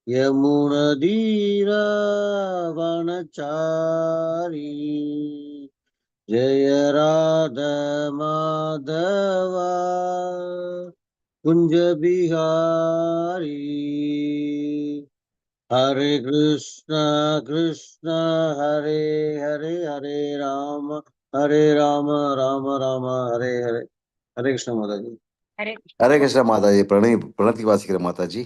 यमुनधीरा वनचारी जय राधा माधवा कुंज बिहारी हरे कृष्णा कृष्णा हरे हरे हरे राम राम राम हरे हरे हरे कृष्ण माता जी हरे कृष्ण माता जी। प्रणति वासिकर माता जी।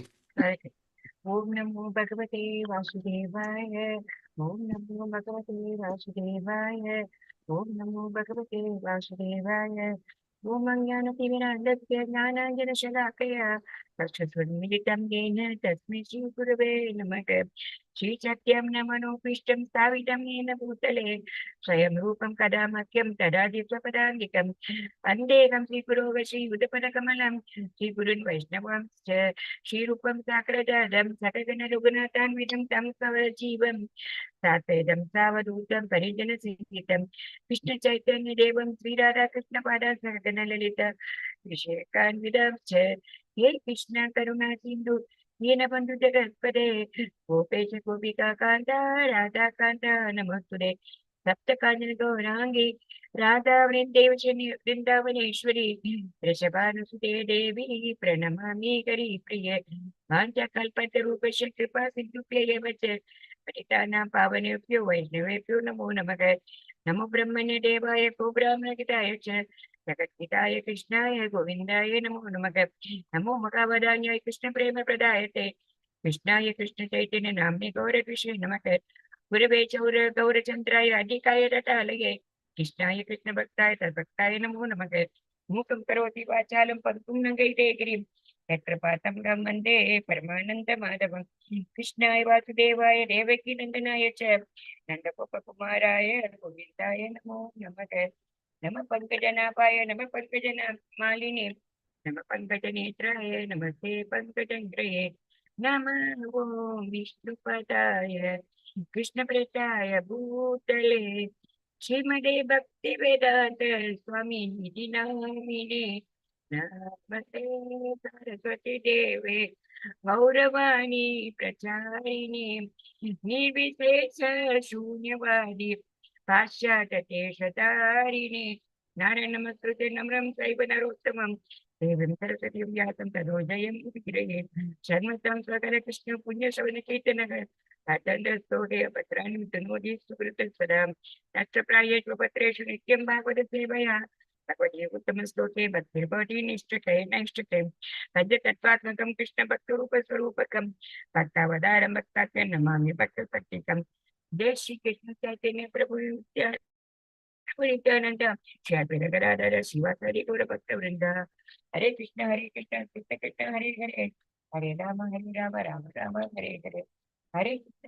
ओम नमो भगवते वासुदेवाय। ओम नमो भगवते वासुदेवाय। ओम नमो भगवते वासुदेवाय। ओम अज्ञानतिमिरान्धस्य ज्ञानाञ्जनशलाकया चक्षुरुन्मिलितं येन तस्मै श्रीगुरवे नमः। श्रीसत्यं न मनोपीष्टं स्थापितं येन भूतले स्वयं रूपं कदा मह्यं तदादि स्वपदान्तिकं वन्देऽहं श्रीगुरो श्रीयुतपदकमलं श्रीगुरुन् वैष्णवांश्च श्रीरूपं साग्रजातं सकगण रघुनाथान्वितं तं कवजीवं सात्वेदं सावधूतं परिजनसेवितं कृष्णचैतन्यदेवं श्रीराधाकृष्णपादान् सकगण ललिता विषयकान्वितं हे कृष्ण करुणा सिन्धु येन बन्धु जगत्पदे गोपेश गोपिकान्त राधाकान्त नमोस्तुते सप्तकाञ्चन गौराङ्गी राधा वृन्दावनेश्वरी वृषभानुसुते देवी प्रणमामि हरिप्रिये पाञ्चकल्पतरूपस्य कृपा सिन्धुभ्येव च पतितानां पावनेभ्यो वैष्णवेभ्यो नमो नमः। नमो ब्रह्मण्य देवाय गोब्राह्मणहिताय च जगद्हिताय कृष्णाय गोविन्दाय नमो नमः। नमो महावदान्याय कृष्णप्रेमप्रदायते कृष्णाय कृष्णचैतन्य नाम्ने गौरकृष्णे नमः। गुरवे गौरचन्द्राय अधिकाय रतालये कृष्णाय कृष्णभक्ताय तद्भक्ताय नमो नमः। मूकं करोति वाचालं पङ्कुं लङ्घयते गिरिं यत्कृपातं वन्दे परमानन्दमाधवं। कृष्णाय वासुदेवाय देवकीनन्दनाय च नन्दगोपकुमाराय गोविन्दाय नमो नमः। नमः पङ्कजनाभाय नमः पङ्कजमालिने नमः पङ्कजनेत्राय नमस्ते पङ्कजङ्ग्रये नमः ॐ विष्णुपदाय कृष्णप्रेष्ठाय भूतले श्रीमदे भक्ति वेदांत स्वामी निधि नामिने नमस्ते सरस्वती देवे गौरवाणी प्रचारिणे निर्विशेष शून्यवादी पाश्चात्य देशधारिणे नारायण नमस्कृते नम्रं चैव नरोत्तमं देवीं सरस्वतीं व्यासं ततो जयं विग्रहे शर्मतां स्वकर कृष्ण पुण्यश्रवणकीर्तनः अतन्तस्तोहे पत्राणि तनोति सुकृतं सदा नक्षप्रायेष्वपत्रेषु नित्यं भागवतसेवया भगवती उत्तमश्लोके भक्तिर्भवति निष्ठते नैष्ठते पद्यतत्त्वात्मकं कृष्णभक्तरूपस्वरूपकं भक्तावतारं भक्ताख्यं नमामि भक्तसत्त्विकं जय श्री कृष्ण चैतन्य प्रभु नित्यानंद श्री अद्वैत गदाधर शिवासादि गौरभक्तवृंद हरे कृष्ण कृष्ण कृष्ण हरे हरे हरे राम राम राम हरे हरे हरे कृष्ण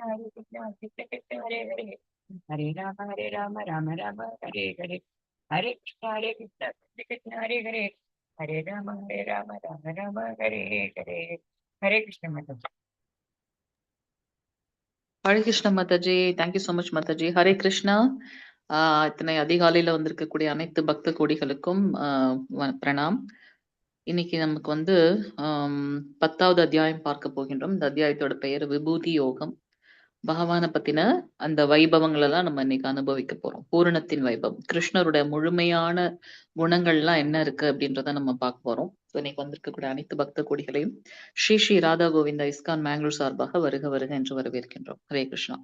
कृष्ण कृष्ण हरे हरे हरे राम राम राम हरे हरे हरे कृष्ण कृष्ण कृष्ण हरे हरे हरे राम राम हरे हरे हरे कृष्ण माता Hare Krishna Mataji. Thank you so much Mataji. Hare Krishna. இத்தனை அதிகாலையில வந்திருக்கக்கூடிய அனைத்து பக்த கோடிகளுக்கும் பிரணாம். இன்னைக்கு நமக்கு வந்து 10வது அத்தியாயம் பார்க்க போகின்றோம். இந்த அத்தியாயத்தோட பெயர் விபூதி யோகம். பகவானை பத்தின அந்த வைபவங்கள் எல்லாம் நம்ம இன்னைக்கு அனுபவிக்க போறோம். பூரணத்தின் வைபவம், கிருஷ்ணருடைய முழுமையான குணங்கள்லாம் என்ன இருக்கு அப்படின்றத நம்ம பார்க்க போறோம். இன்னைக்கு வந்திருக்கக்கூடிய அனைத்து பக்த கோடிகளையும் ஸ்ரீ ஸ்ரீ ராதா கோவிந்தா இஸ்கான் மேங்களூர் சார்பாக வருக வருக என்று வரவேற்கின்றோம். ஹரே கிருஷ்ணா.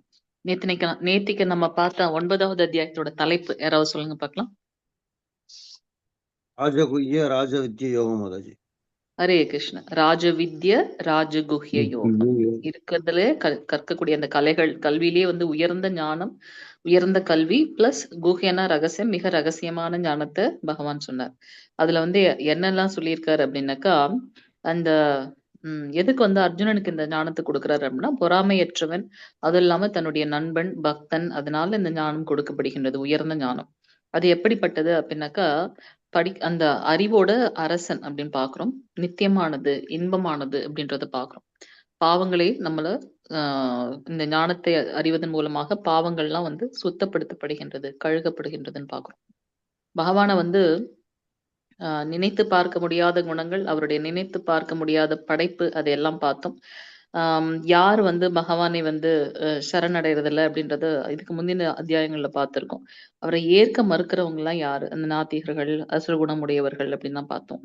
நேத்திக்கு நம்ம பார்த்த 9வது அத்தியாயத்தோட தலைப்பு யாராவது சொல்லுங்க பார்க்கலாம். ராஜவித்ய யோகம் மாதாஜி. ஹரே கிருஷ்ண. ராஜவித்ய ராஜகுஹ்ய யோகம் இருக்கிறதுல கற்கக்கூடிய அந்த கலைகள், கல்வியிலேயே வந்து உயர்ந்த ஞானம், உயர்ந்த கல்வி பிளஸ் குஹ்யனா ரகசியம், மிக ரகசியமான ஞானத்தை பகவான் சொன்னார். அதுல வந்து என்னெல்லாம் சொல்லியிருக்காரு அப்படின்னாக்கா, அந்த எதுக்கு வந்து அர்ஜுனனுக்கு இந்த ஞானத்தை கொடுக்குறாரு அப்படின்னா, பொறாமையற்றவன், அது இல்லாம தன்னுடைய நண்பன் பக்தன், அதனால இந்த ஞானம் கொடுக்கப்படுகின்றது, உயர்ந்த ஞானம். அது எப்படிப்பட்டது அப்படின்னாக்கா, அந்த அறிவோட அரசன் அப்படின்னு பாக்குறோம். நித்தியமானது, இன்பமானது அப்படின்றத பாக்குறோம். பாவங்களே நம்மள இந்த ஞானத்தை அறிவதன் மூலமாக பாவங்கள்லாம் வந்து சுத்தப்படுத்தப்படுகின்றது, கழுகப்படுகின்றதுன்னு பாக்குறோம். பகவானை வந்து நினைத்து பார்க்க முடியாத குணங்கள், அவருடைய நினைத்து பார்க்க முடியாத படைப்பு அதையெல்லாம் பார்த்தோம். யார் வந்து பகவானை வந்து சரணடைறதில்ல அப்படின்றத இதுக்கு முந்தின அத்தியாயங்கள்ல பார்த்திருக்கோம். அவரை ஏற்க மறுக்கிறவங்கலாம் யாரு? அந்த நாத்திகர்கள், அசுர குணமுடையவர்கள் அப்படின்னு தான் பார்த்தோம்.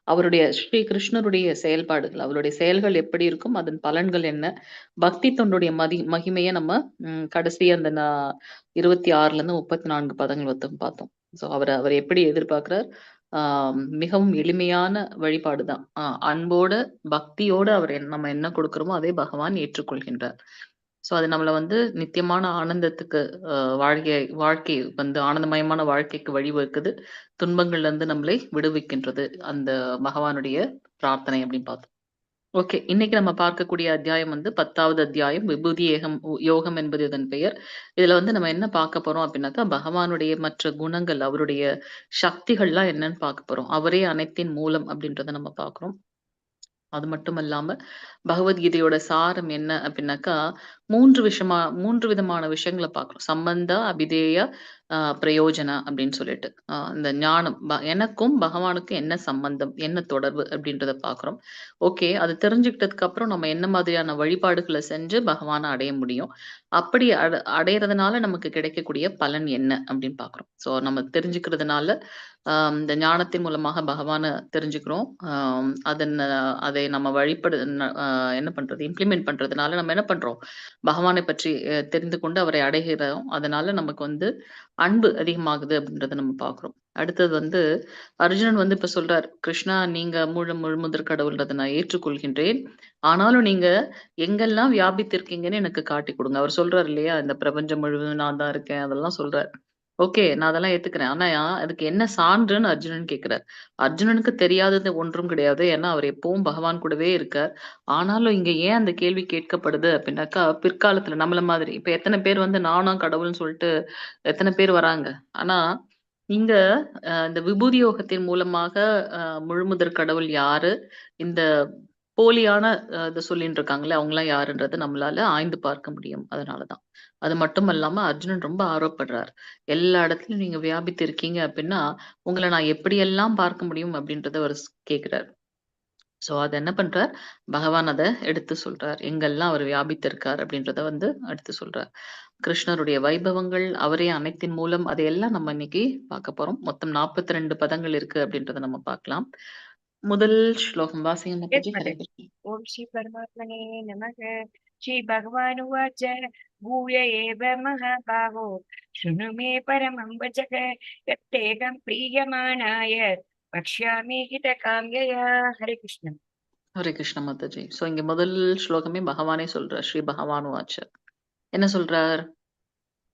அவருடைய ஸ்ரீ கிருஷ்ணருடைய செயல்பாடுகள், அவருடைய செயல்கள் எப்படி இருக்கும்? அதன் பலன்கள் என்ன? பக்தி தொண்டுடைய மகிமைய நம்ம கடைசி அந்த 26லேருந்து 34 பதங்கள் வரைக்கும் பார்த்தோம். ஸோ அவர் எப்படி எதிர்பார்க்கிறார்? ஆ மிகவும் எளிமையான வழிபாடு தான். அன்போட, பக்தியோட நம்ம என்ன கொடுக்கிறோமோ, அதை பகவான் ஏற்றுக்கொள்கின்றார். ஸோ அது நம்மள வந்து நித்தியமான ஆனந்தத்துக்கு வாழ்க்கை வந்து ஆனந்தமயமான வாழ்க்கைக்கு வழிவகுக்குது. துன்பங்கள்ல இருந்து நம்மளை விடுவிக்கின்றது. அந்த பகவானுடைய பிரார்த்தனை அப்படின்னு பார்த்தோம். ஓகே. இன்னைக்கு நம்ம பார்க்கக்கூடிய அத்தியாயம் வந்து 10வது அத்தியாயம். விபூதி யோகம் என்பது இதன் பெயர். இதுல வந்து நம்ம என்ன பார்க்க போறோம் அப்படின்னாக்கா, பகவானுடைய மற்ற குணங்கள், அவருடைய சக்திகள்லாம் என்னன்னு பார்க்க போறோம். அவரே அனைத்தின் மூலம் அப்படின்றத நம்ம பார்க்கிறோம். அது மட்டும் இல்லாம, பகவத்கீதையோட சாரம் என்ன அப்படின்னாக்கா, 3 விதமான விஷயங்கள பார்க்கிறோம். சம்பந்தா, அபிதேய, பிரயோஜன அப்படின்னு சொல்லிட்டு. இந்த ஞானம் எனக்கும் பகவானுக்கும் என்ன சம்பந்தம்? என்ன தொடர்பு? அப்படின்றத பார்க்கிறோம். ஓகே. அது தெரிஞ்சுக்கிட்டதுக்கு அப்புறம் நம்ம என்ன மாதிரியான வழிபாடுகள செஞ்சு பகவான அடைய முடியும்? அப்படி அடையறதுனால நமக்கு கிடைக்கக்கூடிய பலன் என்ன? அப்படின்னு பார்க்கிறோம். ஸோ நம்ம தெரிஞ்சுக்கிறதுனால, இந்த ஞானத்தின் மூலமாக பகவான தெரிஞ்சுக்கிறோம். அதை நம்ம என்ன பண்றது? இம்ப்ளிமெண்ட் பண்றதுனால நம்ம என்ன பண்றோம்? பகவானை பற்றி தெரிந்து கொண்டு அவரை அடைகிறோம். அதனால நமக்கு வந்து அன்பு அதிகமாகுது அப்படின்றத நம்ம பார்க்கிறோம். அடுத்தது வந்து அர்ஜுனன் வந்து இப்ப சொல்றார், "கிருஷ்ணா நீங்க முழுமுதற் கடவுள்ன்றத நான் ஏற்றுக்கொள்கின்றேன். ஆனாலும் நீங்க எங்கெல்லாம் வியாபித்திருக்கீங்கன்னு எனக்கு காட்டிக் குடுங்க." அவர் சொல்றாரு இல்லையா? "இந்த பிரபஞ்சம் முழுவதும் நான் தான் இருக்கேன்." அதெல்லாம் சொல்றாரு. ஓகே. நான் அதெல்லாம் ஏத்துக்கிறேன். ஆனா அதுக்கு என்ன சான்றுன்னு அர்ஜுனன் கேட்கிறார். அர்ஜுனனுக்கு தெரியாதது ஒன்றும் கிடையாது. ஏன்னா, அவர் எப்பவும் பகவான் கூடவே இருக்கார். ஆனாலும் இங்க ஏன் அந்த கேள்வி கேட்கப்படுது அப்படின்னாக்கா, பிற்காலத்துல நம்மள மாதிரி இப்ப எத்தன பேர் வந்து நானும் கடவுள்ன்னு சொல்லிட்டு எத்தன பேர் வராங்க. ஆனா, இங்க இந்த விபூதி யோகத்தின் மூலமாக முழுமுதற் கடவுள் யாரு? இந்த போலியான இத சொல்லின்னு இருக்காங்கல்ல, அவங்கலாம் யாருன்றத நம்மளால ஆய்ந்து பார்க்க முடியும். அதனால தான். அது மட்டும் இல்லாம அர்ஜுனன் ரொம்ப ஆர்வப்படுறார். எல்லா இடத்துலயும் நீங்க வியாபித்து இருக்கீங்க அப்படின்னா, உங்கள நான் எப்படியெல்லாம் பார்க்க முடியும் அப்படின்றத அவரு கேட்கிறார். ஸோ அத என்ன பண்றார்? பகவான் அத எடுத்து சொல்றார். எங்கெல்லாம் அவர் வியாபித்திருக்கார் அப்படின்றத வந்து எடுத்து சொல்றார். கிருஷ்ணருடைய வைபவங்கள், அவரே அனைத்தின் மூலம் அதையெல்லாம் நம்ம இன்னைக்கு பார்க்க போறோம். மொத்தம் 42 பதங்கள் இருக்கு அப்படின்றத நம்ம பார்க்கலாம். முதல் ஸ்லோகம் வாசிங்க यत् மாதாஜி. ஹரே माताजि। கிருஷ்ணா. ॐ श्री परमात्मने नमः। श्रीभगवानुवाच भूय एव महाबाहो शृणु मे परमं वचः यत्तेकं प्रीयमाणाय वक्ष्यामि हितकाम्यया। हरे कृष्ण। ஹரே கிருஷ்ண மாதாஜி. ஸோ இங்க முதல் ஸ்லோகமே பகவானே சொல்றார். ஸ்ரீ பகவானுவாச்ச. என்ன சொல்றார்?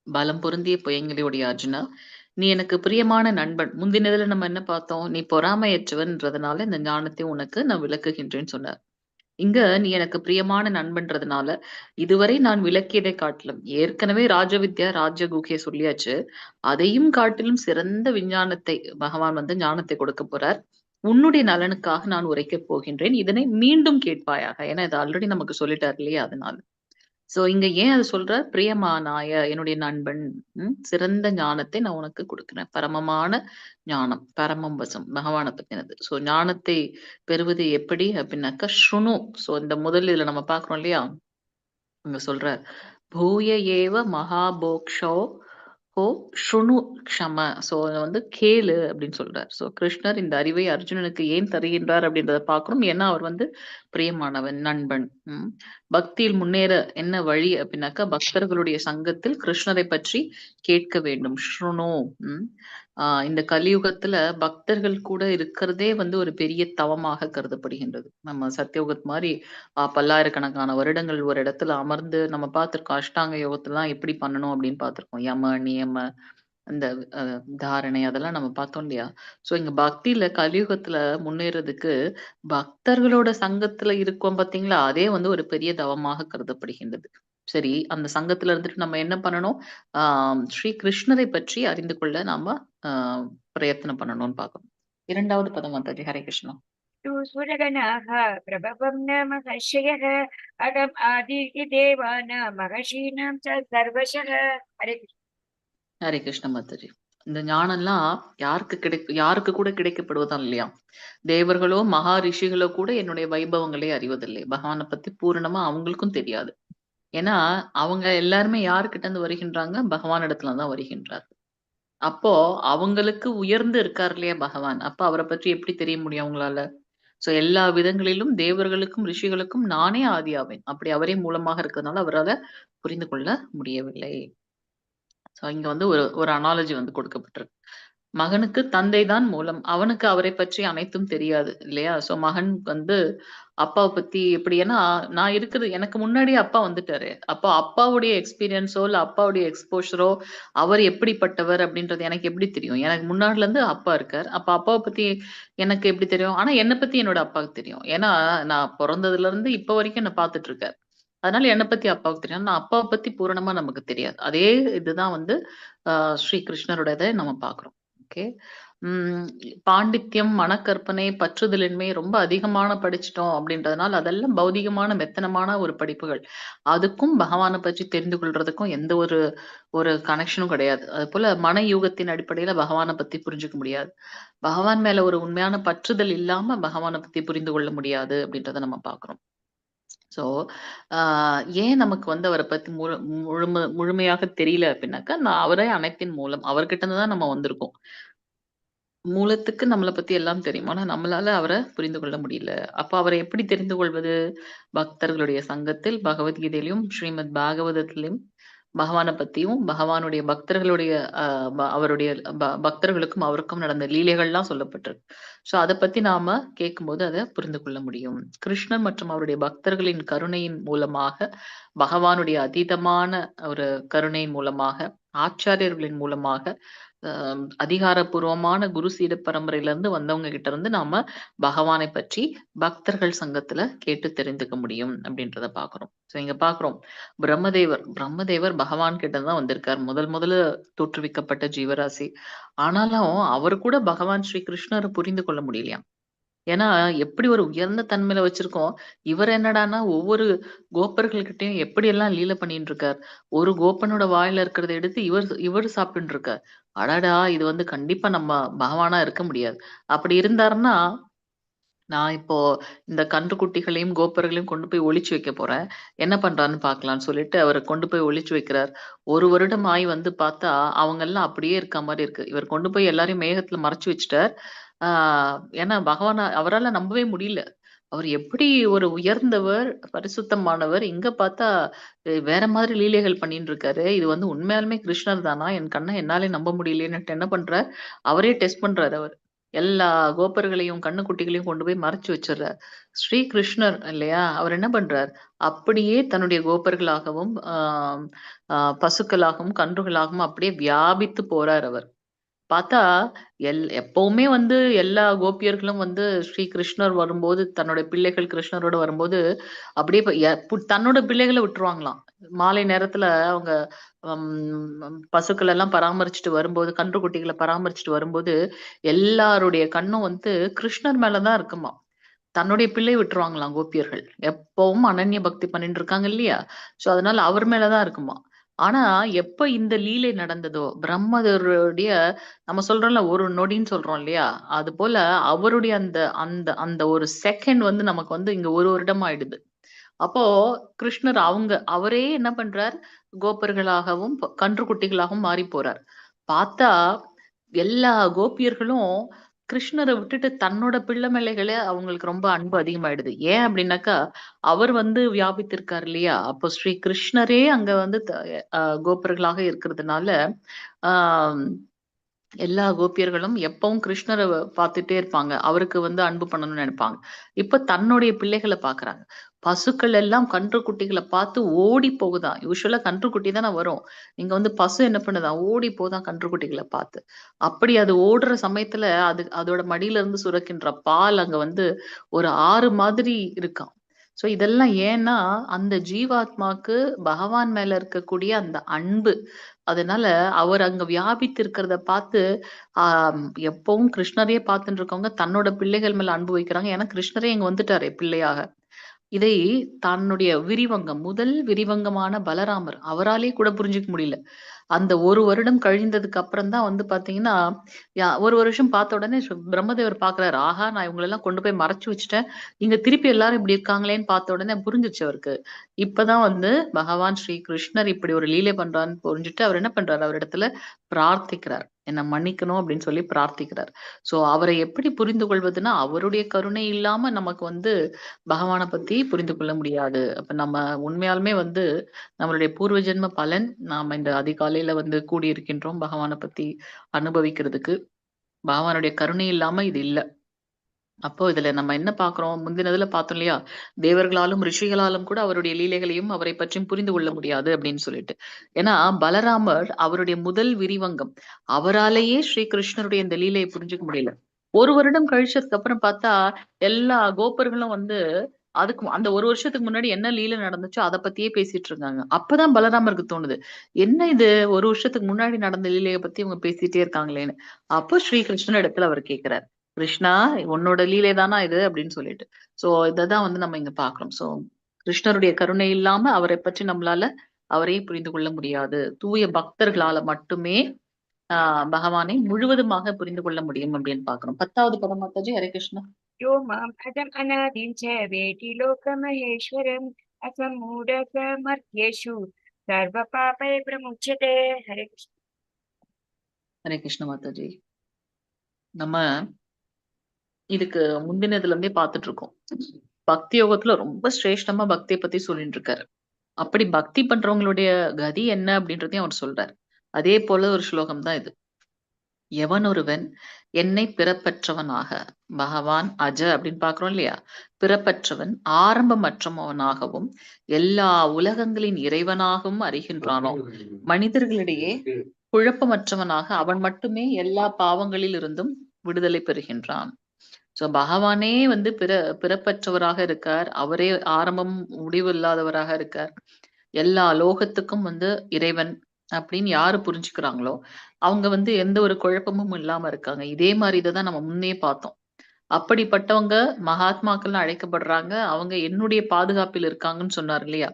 பலம் பொருந்திய புயங்களுடைய அர்ஜுனா, நீ எனக்கு பிரியமான நண்பன். முந்தினதுல நம்ம என்ன பார்த்தோம்? நீ பொறாமையற்றவன்றதுனால இந்த ஞானத்தை உனக்கு நான் விளக்குகின்றேன்னு சொன்னார். இங்க நீ எனக்கு பிரியமான நண்பன்றதுனால, இதுவரை நான் விளக்கியதை காட்டிலும் ஏற்கனவே ராஜவித்யா, ராஜகுஹ்ய சொல்லியாச்சு. அதையும் காட்டிலும் சிறந்த விஞ்ஞானத்தை பகவான் வந்து ஞானத்தை கொடுக்கப் போறார். உன்னுடைய நலனுக்காக நான் உரைக்கப் போகின்றேன். இதனை மீண்டும் கேட்பாயாக. ஏன்னா, இத ஆல்ரெடி நமக்கு சொல்லிட்டார் இல்லையா? அதனால. சோ இங்க ஏன் அத சொல்றார்? பிரியமானாய என்னுடைய நண்பன். சிறந்த ஞானத்தை நான் உனக்கு குடுக்கிறேன். பரமமான ஞானம். பரமம் வசம். பகவான பத்தினது. சோ ஞானத்தை பெறுவது எப்படி அப்படின்னாக்கா, ஷ்ருணு. சோ இந்த முதல் இதுல நம்ம பார்க்கிறோம் இல்லையா? அங்க சொல்றார். பூய ஏவ மகாபோக்ஷோ ஹோ ஷ்ருணு க்ஷம. சோ வந்து கேளு அப்படின்னு சொல்றார். சோ கிருஷ்ணர் இந்த அறிவை அர்ஜுனனுக்கு ஏன் தருகின்றார் அப்படின்றத பார்க்கிறோம். ஏன்னா அவர் வந்து பிரியமானவன், நண்பன். பக்தியில் முன்னேற என்ன வழி அப்படின்னாக்கா, பக்தர்களுடைய சங்கத்தில் கிருஷ்ணரை பற்றி கேட்க வேண்டும். ஷ்ருணு. ம். இந்த கலியுகத்துல பக்தர்கள் கூட இருக்கிறதே வந்து ஒரு பெரிய தவமாக கருதப்படுகின்றது. நம்ம சத்தியுகத் மாரி பல்லாயிரக்கணக்கான வருடங்கள் ஒரு இடத்துல அமர்ந்து நம்ம பார்த்திருக்கோம். அஷ்டாங்க யோகத்தலாம் எப்படி பண்ணணும் அப்படின்னு பார்த்திருக்கோம். யம, நியம, அந்த தாரணை அதெல்லாம் நம்ம பார்த்தோம் இல்லையா? சோ இங்க பக்தியில கலியுகத்துல முன்னேறதுக்கு பக்தர்களோட சங்கத்துல இருக்கோம் பார்த்தீங்களா? அதே வந்து ஒரு பெரிய தவமாக கருதப்படுகின்றது. சரி, அந்த சங்கத்துல இருந்துட்டு நம்ம என்ன பண்ணணும்? ஸ்ரீ கிருஷ்ணரை பற்றி அறிந்து கொள்ள நாம ஆ பிரயத்தனம் பண்ணணும்னு பார்க்கணும். 2வது பதம் மாதாஜி. ஹரே கிருஷ்ணா. तु सुरगणाः प्रभवं न महर्षयः अगम् आदित्य देवानां महर्षीणां च सर्वशः। हरे कृष्ण। ஹரே கிருஷ்ண மாதாஜி. இந்த ஞானம்லாம் யாருக்கு கூட கிடைக்கப்படுவதா இல்லையா? தேவர்களோ மகா ரிஷிகளோ கூட என்னுடைய வைபவங்களை அறிவதில்லை. பகவானை பத்தி பூரணமா அவங்களுக்கும் தெரியாது. ஏன்னா அவங்க எல்லாருமே யாருக்கிட்ட இருந்து வருகின்றாங்க? பகவான் இடத்துல தான் வருகின்றார். அப்போ அவங்களுக்கு உயர்ந்து இருக்கார் இல்லையா பகவான். அப்ப அவரை பற்றி எப்படி தெரிய முடியும் அவங்களால? சோ எல்லா விதங்களிலும் தேவர்களுக்கும் ரிஷிகளுக்கும் நானே ஆதியாவேன். அப்படி அவரே மூலமாக இருக்கிறதுனால அவரால புரிந்து கொள்ள முடியவில்லை. சோ இங்க வந்து ஒரு ஒரு அனாலஜி வந்து கொடுக்கப்பட்டிருக்கு. மகனுக்கு தந்தை தான் மூலம். அவனுக்கு அவரை பற்றி அனைத்தும் தெரியாது இல்லையா? சோ மகன் வந்து அப்பாவ பத்தி எப்படி ஏன்னா நான் இருக்கிறது எனக்கு முன்னாடியே அப்பா வந்துட்டாரு. அப்போ அப்பாவுடைய எக்ஸ்பீரியன்ஸோ, இல்ல அப்பாவுடைய எக்ஸ்போஷரோ, அவர் எப்படிப்பட்டவர் அப்படின்றது எனக்கு எப்படி தெரியும்? எனக்கு முன்னாடில இருந்து அப்பா இருக்கார். அப்ப அப்பாவ பத்தி எனக்கு எப்படி தெரியும்? ஆனா என்ன பத்தி என்னோட அப்பாவுக்கு தெரியும். ஏன்னா நான் பொறந்ததுல இருந்து இப்ப வரைக்கும் என்ன பார்த்துட்டு இருக்காரு. அதனால என்ன பத்தி அப்பாவுக்கு தெரியும். ஆனா அப்பாவ பத்தி பூரணமா நமக்கு தெரியாது. அதே இதுதான் வந்து ஸ்ரீ கிருஷ்ணரோடத நம்ம பார்க்கிறோம். ஓகே. ம் பாண்டித்யம், மனக்கற்பனை, பற்றுதலின்மை ரொம்ப அதிகமான படிச்சுட்டோம் அப்படின்றதுனால, அதெல்லாம் பௌதிகமான, மெத்தனமான ஒரு படிப்புகள். அதுக்கும் பகவான பற்றி தெரிந்து கொள்றதுக்கும் எந்த ஒரு ஒரு கனெக்ஷனும் கிடையாது. அதுபோல மன யூகத்தின் அடிப்படையில பகவான பத்தி புரிஞ்சுக்க முடியாது. பகவான் மேல ஒரு உண்மையான பற்றுதல் இல்லாம பகவான பத்தி புரிந்து கொள்ள முடியாது அப்படின்றத நம்ம பார்க்கிறோம். ஸோ, ஆ ஏன் நமக்கு வந்து அவர பத்தி முழுமையாக தெரியல அப்டின்னாக்கா, நான் அவரே அனைத்தின் மூலம். அவர்கிட்ட இருந்து தான் நம்ம வந்திருக்கோம். மூலத்துக்கு நம்மள பத்தி எல்லாம் தெரியும். ஆனா நம்மளால அவர புரிந்து கொள்ள முடியல. அப்ப அவர எப்படி தெரிந்து கொள்வது? பக்தர்களுடைய சங்கத்தில், பகவத்கீதையிலும், ஸ்ரீமத் பாகவதத்திலும் பகவான பத்தியும், பகவானுடைய பக்தர்களுடைய அ ப அவருடைய பக்தர்களுக்கும் அவருக்கும் நடந்த லீலைகள்லாம் சொல்லப்பட்டிருக்கு. ஸோ அத பத்தி நாம கேட்கும்போது அத புரிந்து கொள்ள முடியும். கிருஷ்ணர் மற்றும் அவருடைய பக்தர்களின் கருணையின் மூலமாக, பகவானுடைய அதீதமான ஒரு கருணையின் மூலமாக, ஆச்சாரியர்களின் மூலமாக, அ அதிகாரப்பூர்வமான குரு சீட பரம்பரையிலிருந்து வந்தவங்க கிட்ட இருந்து நாம பகவானை பற்றி பக்தர்கள் சங்கத்துல கேட்டு தெரிந்துக்க முடியும் அப்படின்றத பார்க்கிறோம். ஸோ இங்க பார்க்கிறோம். பிரம்மதேவர் பகவான் கிட்ட தான் வந்திருக்கார். முதல்ல தோற்றுவிக்கப்பட்ட ஜீவராசி. ஆனாலும் அவரு கூட பகவான் ஸ்ரீ கிருஷ்ணர புரிந்து கொள்ள முடியலையாம். ஏன்னா, எப்படி ஒரு உயர்ந்த தன்மையில வச்சிருக்கோம். இவர் என்னடான்னா, ஒவ்வொரு கோப்பர்கள்கிட்டயும் எப்படியெல்லாம் லீலை பண்ணிட்டு இருக்கார். ஒரு கோப்பனோட வாயில இருக்கிறத எடுத்து இவரு சாப்பிட்டுட்டு இருக்கார். அடடா! இது வந்து கண்டிப்பா நம்ம பகவானா இருக்க முடியாது. அப்படி இருந்தாருன்னா, நான் இப்போ இந்த கன்றுக்குட்டிகளையும், கோப்பர்களையும் கொண்டு போய் ஒளிச்சு வைக்க போறேன். என்ன பண்றான்னு பார்க்கலான்னு சொல்லிட்டு அவர கொண்டு போய் ஒளிச்சு வைக்கிறார். 1 வருடம் ஆயி வந்து பார்த்தா, அவங்கெல்லாம் அப்படியே இருக்க மாரி இருக்கு. இவர் கொண்டு போய் எல்லாரையும் மேகத்துல மறைச்சு வச்சுட்டார். ஆ ஏன்னா அவரால நம்பவே முடியல. அவர் எப்படி ஒரு உயர்ந்தவர், பரிசுத்தமானவர், இங்க பார்த்தா வேற மாதிரி லீலைகள் பண்ணின்னு இருக்காரு. இது வந்து உண்மையாலுமே கிருஷ்ணர் தானா? என் கண்ண என்னாலே நம்ப முடியலையேன்னுட்டு என்ன பண்றார், அவரே டெஸ்ட் பண்றாரு அவரு. எல்லா கோப்பர்களையும், கன்னுக்குட்டிகளையும் கொண்டு போய் மறைச்சு வச்சுர்றார். ஸ்ரீ கிருஷ்ணர் இல்லையா? அவர் என்ன பண்றார், அப்படியே தன்னுடைய கோப்பர்களாகவும், பசுக்களாகவும், கன்றுகளாகவும் அப்படியே வியாபித்து போறார் அவர். பார்த்தா, எப்பவுமே வந்து எல்லா கோபியர்களும் வந்து ஸ்ரீ கிருஷ்ணர் வரும்போது, தன்னுடைய பிள்ளைகள் கிருஷ்ணரோட வரும்போது, அப்படியே ப எ பு தன்னோட பிள்ளைகள விட்டுருவாங்களாம். மாலை நேரத்துல அவங்க பசுக்கள் எல்லாம் பராமரிச்சுட்டு வரும்போது, கன்றுக்குட்டிகள பராமரிச்சுட்டு வரும்போது, எல்லாருடைய கண்ணும் வந்து கிருஷ்ணர் மேல தான் இருக்குமாம். தன்னுடைய பிள்ளைய விட்டுருவாங்களாம் கோபியர்கள். எப்பவும் அனன்ய பக்தி பண்ணிட்டு இருக்காங்க இல்லையா? சோ அதனால அவர் மேல தான் இருக்குமாம். ஆனா, எப்ப இந்த லீலை நடந்ததோ, பிரம்மதேவருடைய நம்ம சொல்றோம்ல, ஒரு நொடின்னு சொல்றோம் இல்லையா? அதுபோல அவருடைய அந்த அந்த அந்த ஒரு செகண்ட் வந்து நமக்கு வந்து இங்க 1 வருடம் ஆயிடுது. அப்போ கிருஷ்ணர் அவரே என்ன பண்றார்? கோப்பர்களாகவும், கன்றுக்குட்டிகளாகவும் மாறி போறார். பார்த்தா, எல்லா கோபியர்களும் கிருஷ்ணர விட்டுட்டு தன்னோட பிள்ளை மேலைகளே அவங்களுக்கு ரொம்ப அன்பு அதிகமாயிடுது. ஏன் அப்டின்னாக்கா, அவர் வந்து வியாபித்திருக்கார் இல்லையா? அப்போ ஸ்ரீ கிருஷ்ணரே அங்க வந்து கோப்பர்களாக இருக்கிறதுனால, ஆ எல்லா கோபியர்களும் எப்பவும் கிருஷ்ணர பார்த்துட்டே இருப்பாங்க. அவருக்கு வந்து அன்பு பண்ணணும்னு நெனைப்பாங்க. இப்ப தன்னுடைய பிள்ளைகள பார்க்குறாங்க. பசுக்கள் எல்லாம் கன்றுக்குட்டிகள பார்த்து ஓடி போகுதாம். யூசுவலா கன்றுக்குட்டி தானே வரும். இங்க வந்து பசு என்ன பண்ணுதாம், ஓடி போதாம் கன்றுக்குட்டிகள பார்த்து. அப்படி அது ஓடுற சமயத்துல அதோட மடியில இருந்து சுரக்கின்ற பால் அங்க வந்து ஒரு ஆறு மாதிரி இருக்காம். ஸோ இதெல்லாம் ஏன்னா, அந்த ஜீவாத்மாக்கு பகவான் மேல இருக்கக்கூடிய அந்த அன்பு. அதனால அவர் அங்க வியாபித்து இருக்கிறத பார்த்து, எப்பவும் கிருஷ்ணரையே பார்த்துட்டு இருக்கவங்க தன்னோட பிள்ளைகள் மேல அன்பு வைக்கிறாங்க. ஏன்னா கிருஷ்ணரே இங்க வந்துட்டாரே பிள்ளையாக. இதை தன்னுடைய முதல் விரிவங்கமான பலராமர் அவராலே கூட புரிஞ்சுக்க முடியல. அந்த ஒரு வருடம் கழிந்ததுக்கு அப்புறம் தான் வந்து பாத்தீங்கன்னா ஒரு வருஷம் பார்த்த உடனே பிரம்மதேவர் பாக்குறாரு, ஆஹா நான் இவங்களெல்லாம் கொண்டு போய் மறைச்சு வச்சுட்டேன், இங்க திருப்பி எல்லாரும் இப்படி இருக்காங்களேன்னு பார்த்த உடனே புரிஞ்சிச்சு அவருக்கு. இப்பதான் வந்து பகவான் ஸ்ரீ கிருஷ்ணர் இப்படி ஒரு லீலை பண்றான்னு புரிஞ்சுட்டு அவர் என்ன பண்றாரு, அவர் இடத்துல பிரார்த்திக்கிறார், என்ன மன்னிக்கணும் அப்படின்னு சொல்லி பிரார்த்திக்கிறார். சோ அவரை எப்படி புரிந்து கொள்வதுன்னா, அவருடைய கருணை இல்லாம நமக்கு வந்து பகவானை பத்தி புரிந்து கொள்ள முடியாது. அப்ப நம்ம உண்மையாலுமே வந்து நம்மளுடைய பூர்வ ஜென்ம பலன் நாம இந்த அதிகாலையில வந்து கூடியிருக்கின்றோம் பகவானை பத்தி அனுபவிக்கிறதுக்கு. பகவானுடைய கருணை இல்லாம இது இல்ல. அப்போ இதுல நம்ம என்ன பார்க்கிறோம், முந்தினதுல பார்த்தோம் இல்லையா, தேவர்களாலும் ரிஷிகளாலும் கூட அவருடைய லீலைகளையும் அவரை பற்றியும் புரிந்து கொள்ள முடியாது அப்படின்னு சொல்லிட்டு. ஏன்னா பலராமர் அவருடைய முதல் விரிவங்கம், அவராலேயே ஸ்ரீ கிருஷ்ணருடைய இந்த லீலையை புரிஞ்சுக்க முடியல. ஒரு வருடம் கழிச்சதுக்கு அப்புறம் பார்த்தா எல்லா கோப்பர்களும் வந்து அதுக்கு அந்த ஒரு வருஷத்துக்கு முன்னாடி என்ன லீலை நடந்துச்சோ அதை பத்தியே பேசிட்டு இருக்காங்க. அப்பதான் பலராமருக்கு தோணுது, என்ன இது ஒரு வருஷத்துக்கு முன்னாடி நடந்த லீலையை பத்தி இவங்க பேசிட்டே இருக்காங்களேன்னு. அப்போ ஸ்ரீ கிருஷ்ணன் இடத்துல அவர் கேட்கிறார், கிருஷ்ணா உன்னோட லீலை தானா இது அப்படின்னு சொல்லிட்டு. சோ இததான் வந்து நம்ம இங்க பாக்குறோம். சோ கிருஷ்ணருடைய கருணை இல்லாம அவரை பற்றி நம்மளால அவரையும் புரிந்து கொள்ள முடியாது. தூய பக்தர்களால மட்டுமே பகவானை முழுவதுமாக புரிந்து கொள்ள முடியும் அப்படின்னு பாக்குறோம். 10வது பதம் மாதாஜி. ஹரே கிருஷ்ணா. यो मां भजम् अनादिं च वेति लोकमहेश्वरम् असम्मूढसमर्थ्येषु सर्वपापै प्रमुच्यते. हरे कृष्ण. ஹரே கிருஷ்ண மாதாஜி. நம்ம இதுக்கு முந்தினதுல இருந்தே பார்த்துட்டு இருக்கோம். பக்தி யோகத்துல ரொம்ப சிரேஷ்டமா பக்தியை பத்தி சொல்லிட்டு இருக்காரு. அப்படி பக்தி பண்றவங்களுடைய கதி என்ன அப்படின்றதையும் அவர் சொல்றாரு. அதே போல ஒரு ஸ்லோகம் தான் இது. எவன் ஒருவன் என்னை பிறப்பற்றவனாக, பகவான் அஜ அப்படின்னு பாக்குறோம் இல்லையா, பிறப்பற்றவன் ஆரம்பமற்றவனாகவும் எல்லா உலகங்களின் இறைவனாகவும் அறிகின்றானோ, மனிதர்களிடையே குழப்பமற்றவனாக அவன் மட்டுமே எல்லா பாவங்களில் இருந்தும் விடுதலை பெறுகின்றான். சோ பகவானே வந்து பிறப்பற்றவராக இருக்கார், அவரே ஆரம்பம் முடிவு இல்லாதவராக இருக்கார், எல்லா லோகத்துக்கும் வந்து இறைவன் அப்படின்னு யாரு புரிஞ்சுக்கிறாங்களோ அவங்க வந்து எந்த ஒரு குழப்பமும் இல்லாம இருக்காங்க. இதே மாதிரி இதைதான் நம்ம முன்னே பார்த்தோம். அப்படிப்பட்டவங்க மகாத்மாக்கள்னு அழைக்கப்படுறாங்க, அவங்க என்னுடைய பாதுகாப்பில் இருக்காங்கன்னு சொன்னார் இல்லையா,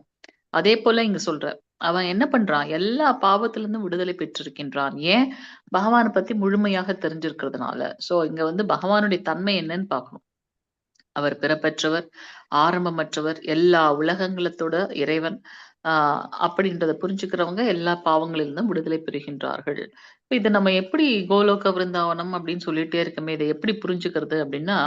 அதே போல இங்க சொல்ற அவன் என்ன பண்றான், எல்லா பாவத்திலிருந்தும் விடுதலை பெற்றிருக்கின்றான். ஏன், பகவானை பத்தி முழுமையாக தெரிஞ்சிருக்கிறதுனால. சோ இங்க வந்து பகவானுடைய தன்மை என்னன்னு பார்க்கணும். அவர் பிறப்பற்றவர், ஆரம்பமற்றவர், எல்லா உலகங்களத்தோட இறைவன். அப்படின்றத புரிஞ்சுக்கிறவங்க எல்லா பாவங்களிலிருந்தும் விடுதலை பெறுகின்றார்கள். இதை நம்ம எப்படி கோலோக விருந்தாவனம் அப்படின்னு சொல்லிட்டே இருக்கமே, இதை எப்படி புரிஞ்சுக்கிறது அப்படின்னா,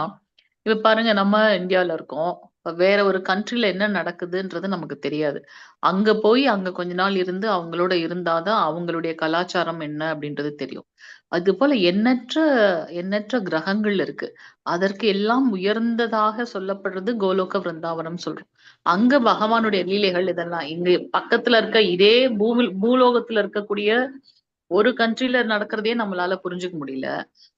இப்ப பாருங்க நம்ம இந்தியால இருக்கோம். வேற ஒரு கண்ட்ரில என்ன நடக்குதுன்றது நமக்கு தெரியாது. அங்க போய் அங்க கொஞ்ச நாள் இருந்து அவங்களோட இருந்தாதான் அவங்களுடைய கலாச்சாரம் என்ன அப்படின்றது தெரியும். அதுபோல எண்ணற்ற எண்ணற்ற கிரகங்கள் இருக்கு. அதற்கு எல்லாம் உயர்ந்ததாக சொல்லப்படுறது கோலோக விருந்தாவனம் சொல்றோம். அங்க பகவானுடைய லீலைகள் இதெல்லாம் இங்க பக்கத்துல இருக்க இதே பூலோகத்துல இருக்கக்கூடிய ஒரு கண்ட்ரில நடக்கிறதையே நம்மளால புரிஞ்சுக்க முடியல.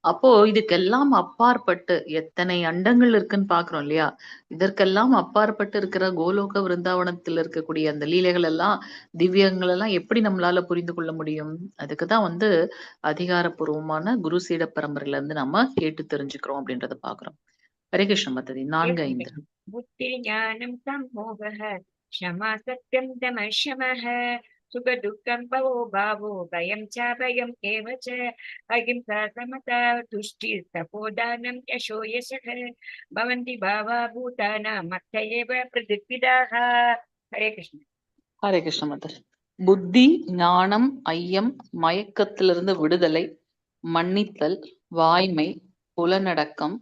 அப்போ இதுக்கெல்லாம் அப்பாற்பட்டு எத்தனை அண்டங்கள் இருக்குன்னு பாக்குறோம் இல்லையா, இதற்கெல்லாம் அப்பாற்பட்டு இருக்கிற கோலோக விருந்தாவனத்தில் இருக்கக்கூடிய அந்த லீலைகள் எல்லாம், திவ்யங்கள் எல்லாம் எப்படி நம்மளால புரிந்து கொள்ள முடியும்? அதுக்குதான் வந்து அதிகாரப்பூர்வமான குரு சீட பரம்பரையில இருந்து நம்ம கேட்டு தெரிஞ்சுக்கிறோம் அப்படின்றத பாக்குறோம். ஹரே கிருஷ்ண மத்ததி 4-5. बुद्धिर्ज्ञानं सम्मोहः क्षमा सत्यं दमः शमः सुखदुःखं भवो भावो भयं च भयम् एव च अहिंसा समता तुष्टिः तपोदानं यशो यशः भवन्ति भावा भूतानां मत्त एव प्रतिष्ठिताः. हरे कृष्ण. ஹரே கிருஷ்ண மத்ததி. புத்தி, ஞானம், ஐயம், மயக்கத்திலிருந்து விடுதலை, மன்னித்தல், வாய்மை, புலனடக்கம்,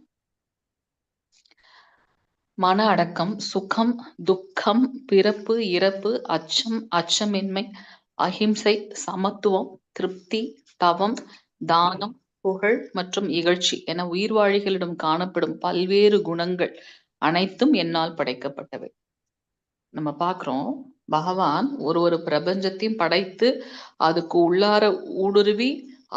மன அடக்கம், சுகம், துக்கம், பிறப்பு, இறப்பு, அச்சம், அச்சமின்மை, அஹிம்சை, சமத்துவம், திருப்தி, தவம், தானம், புகழ் மற்றும் இகழ்ச்சி என உயிர்வாழிகளிடம் காணப்படும் பல்வேறு குணங்கள் அனைத்தும் என்னால் படைக்கப்பட்டவை. நம்ம பாக்குறோம், பகவான் ஒரு பிரபஞ்சத்தையும் படைத்து அதுக்கு உள்ளார ஊடுருவி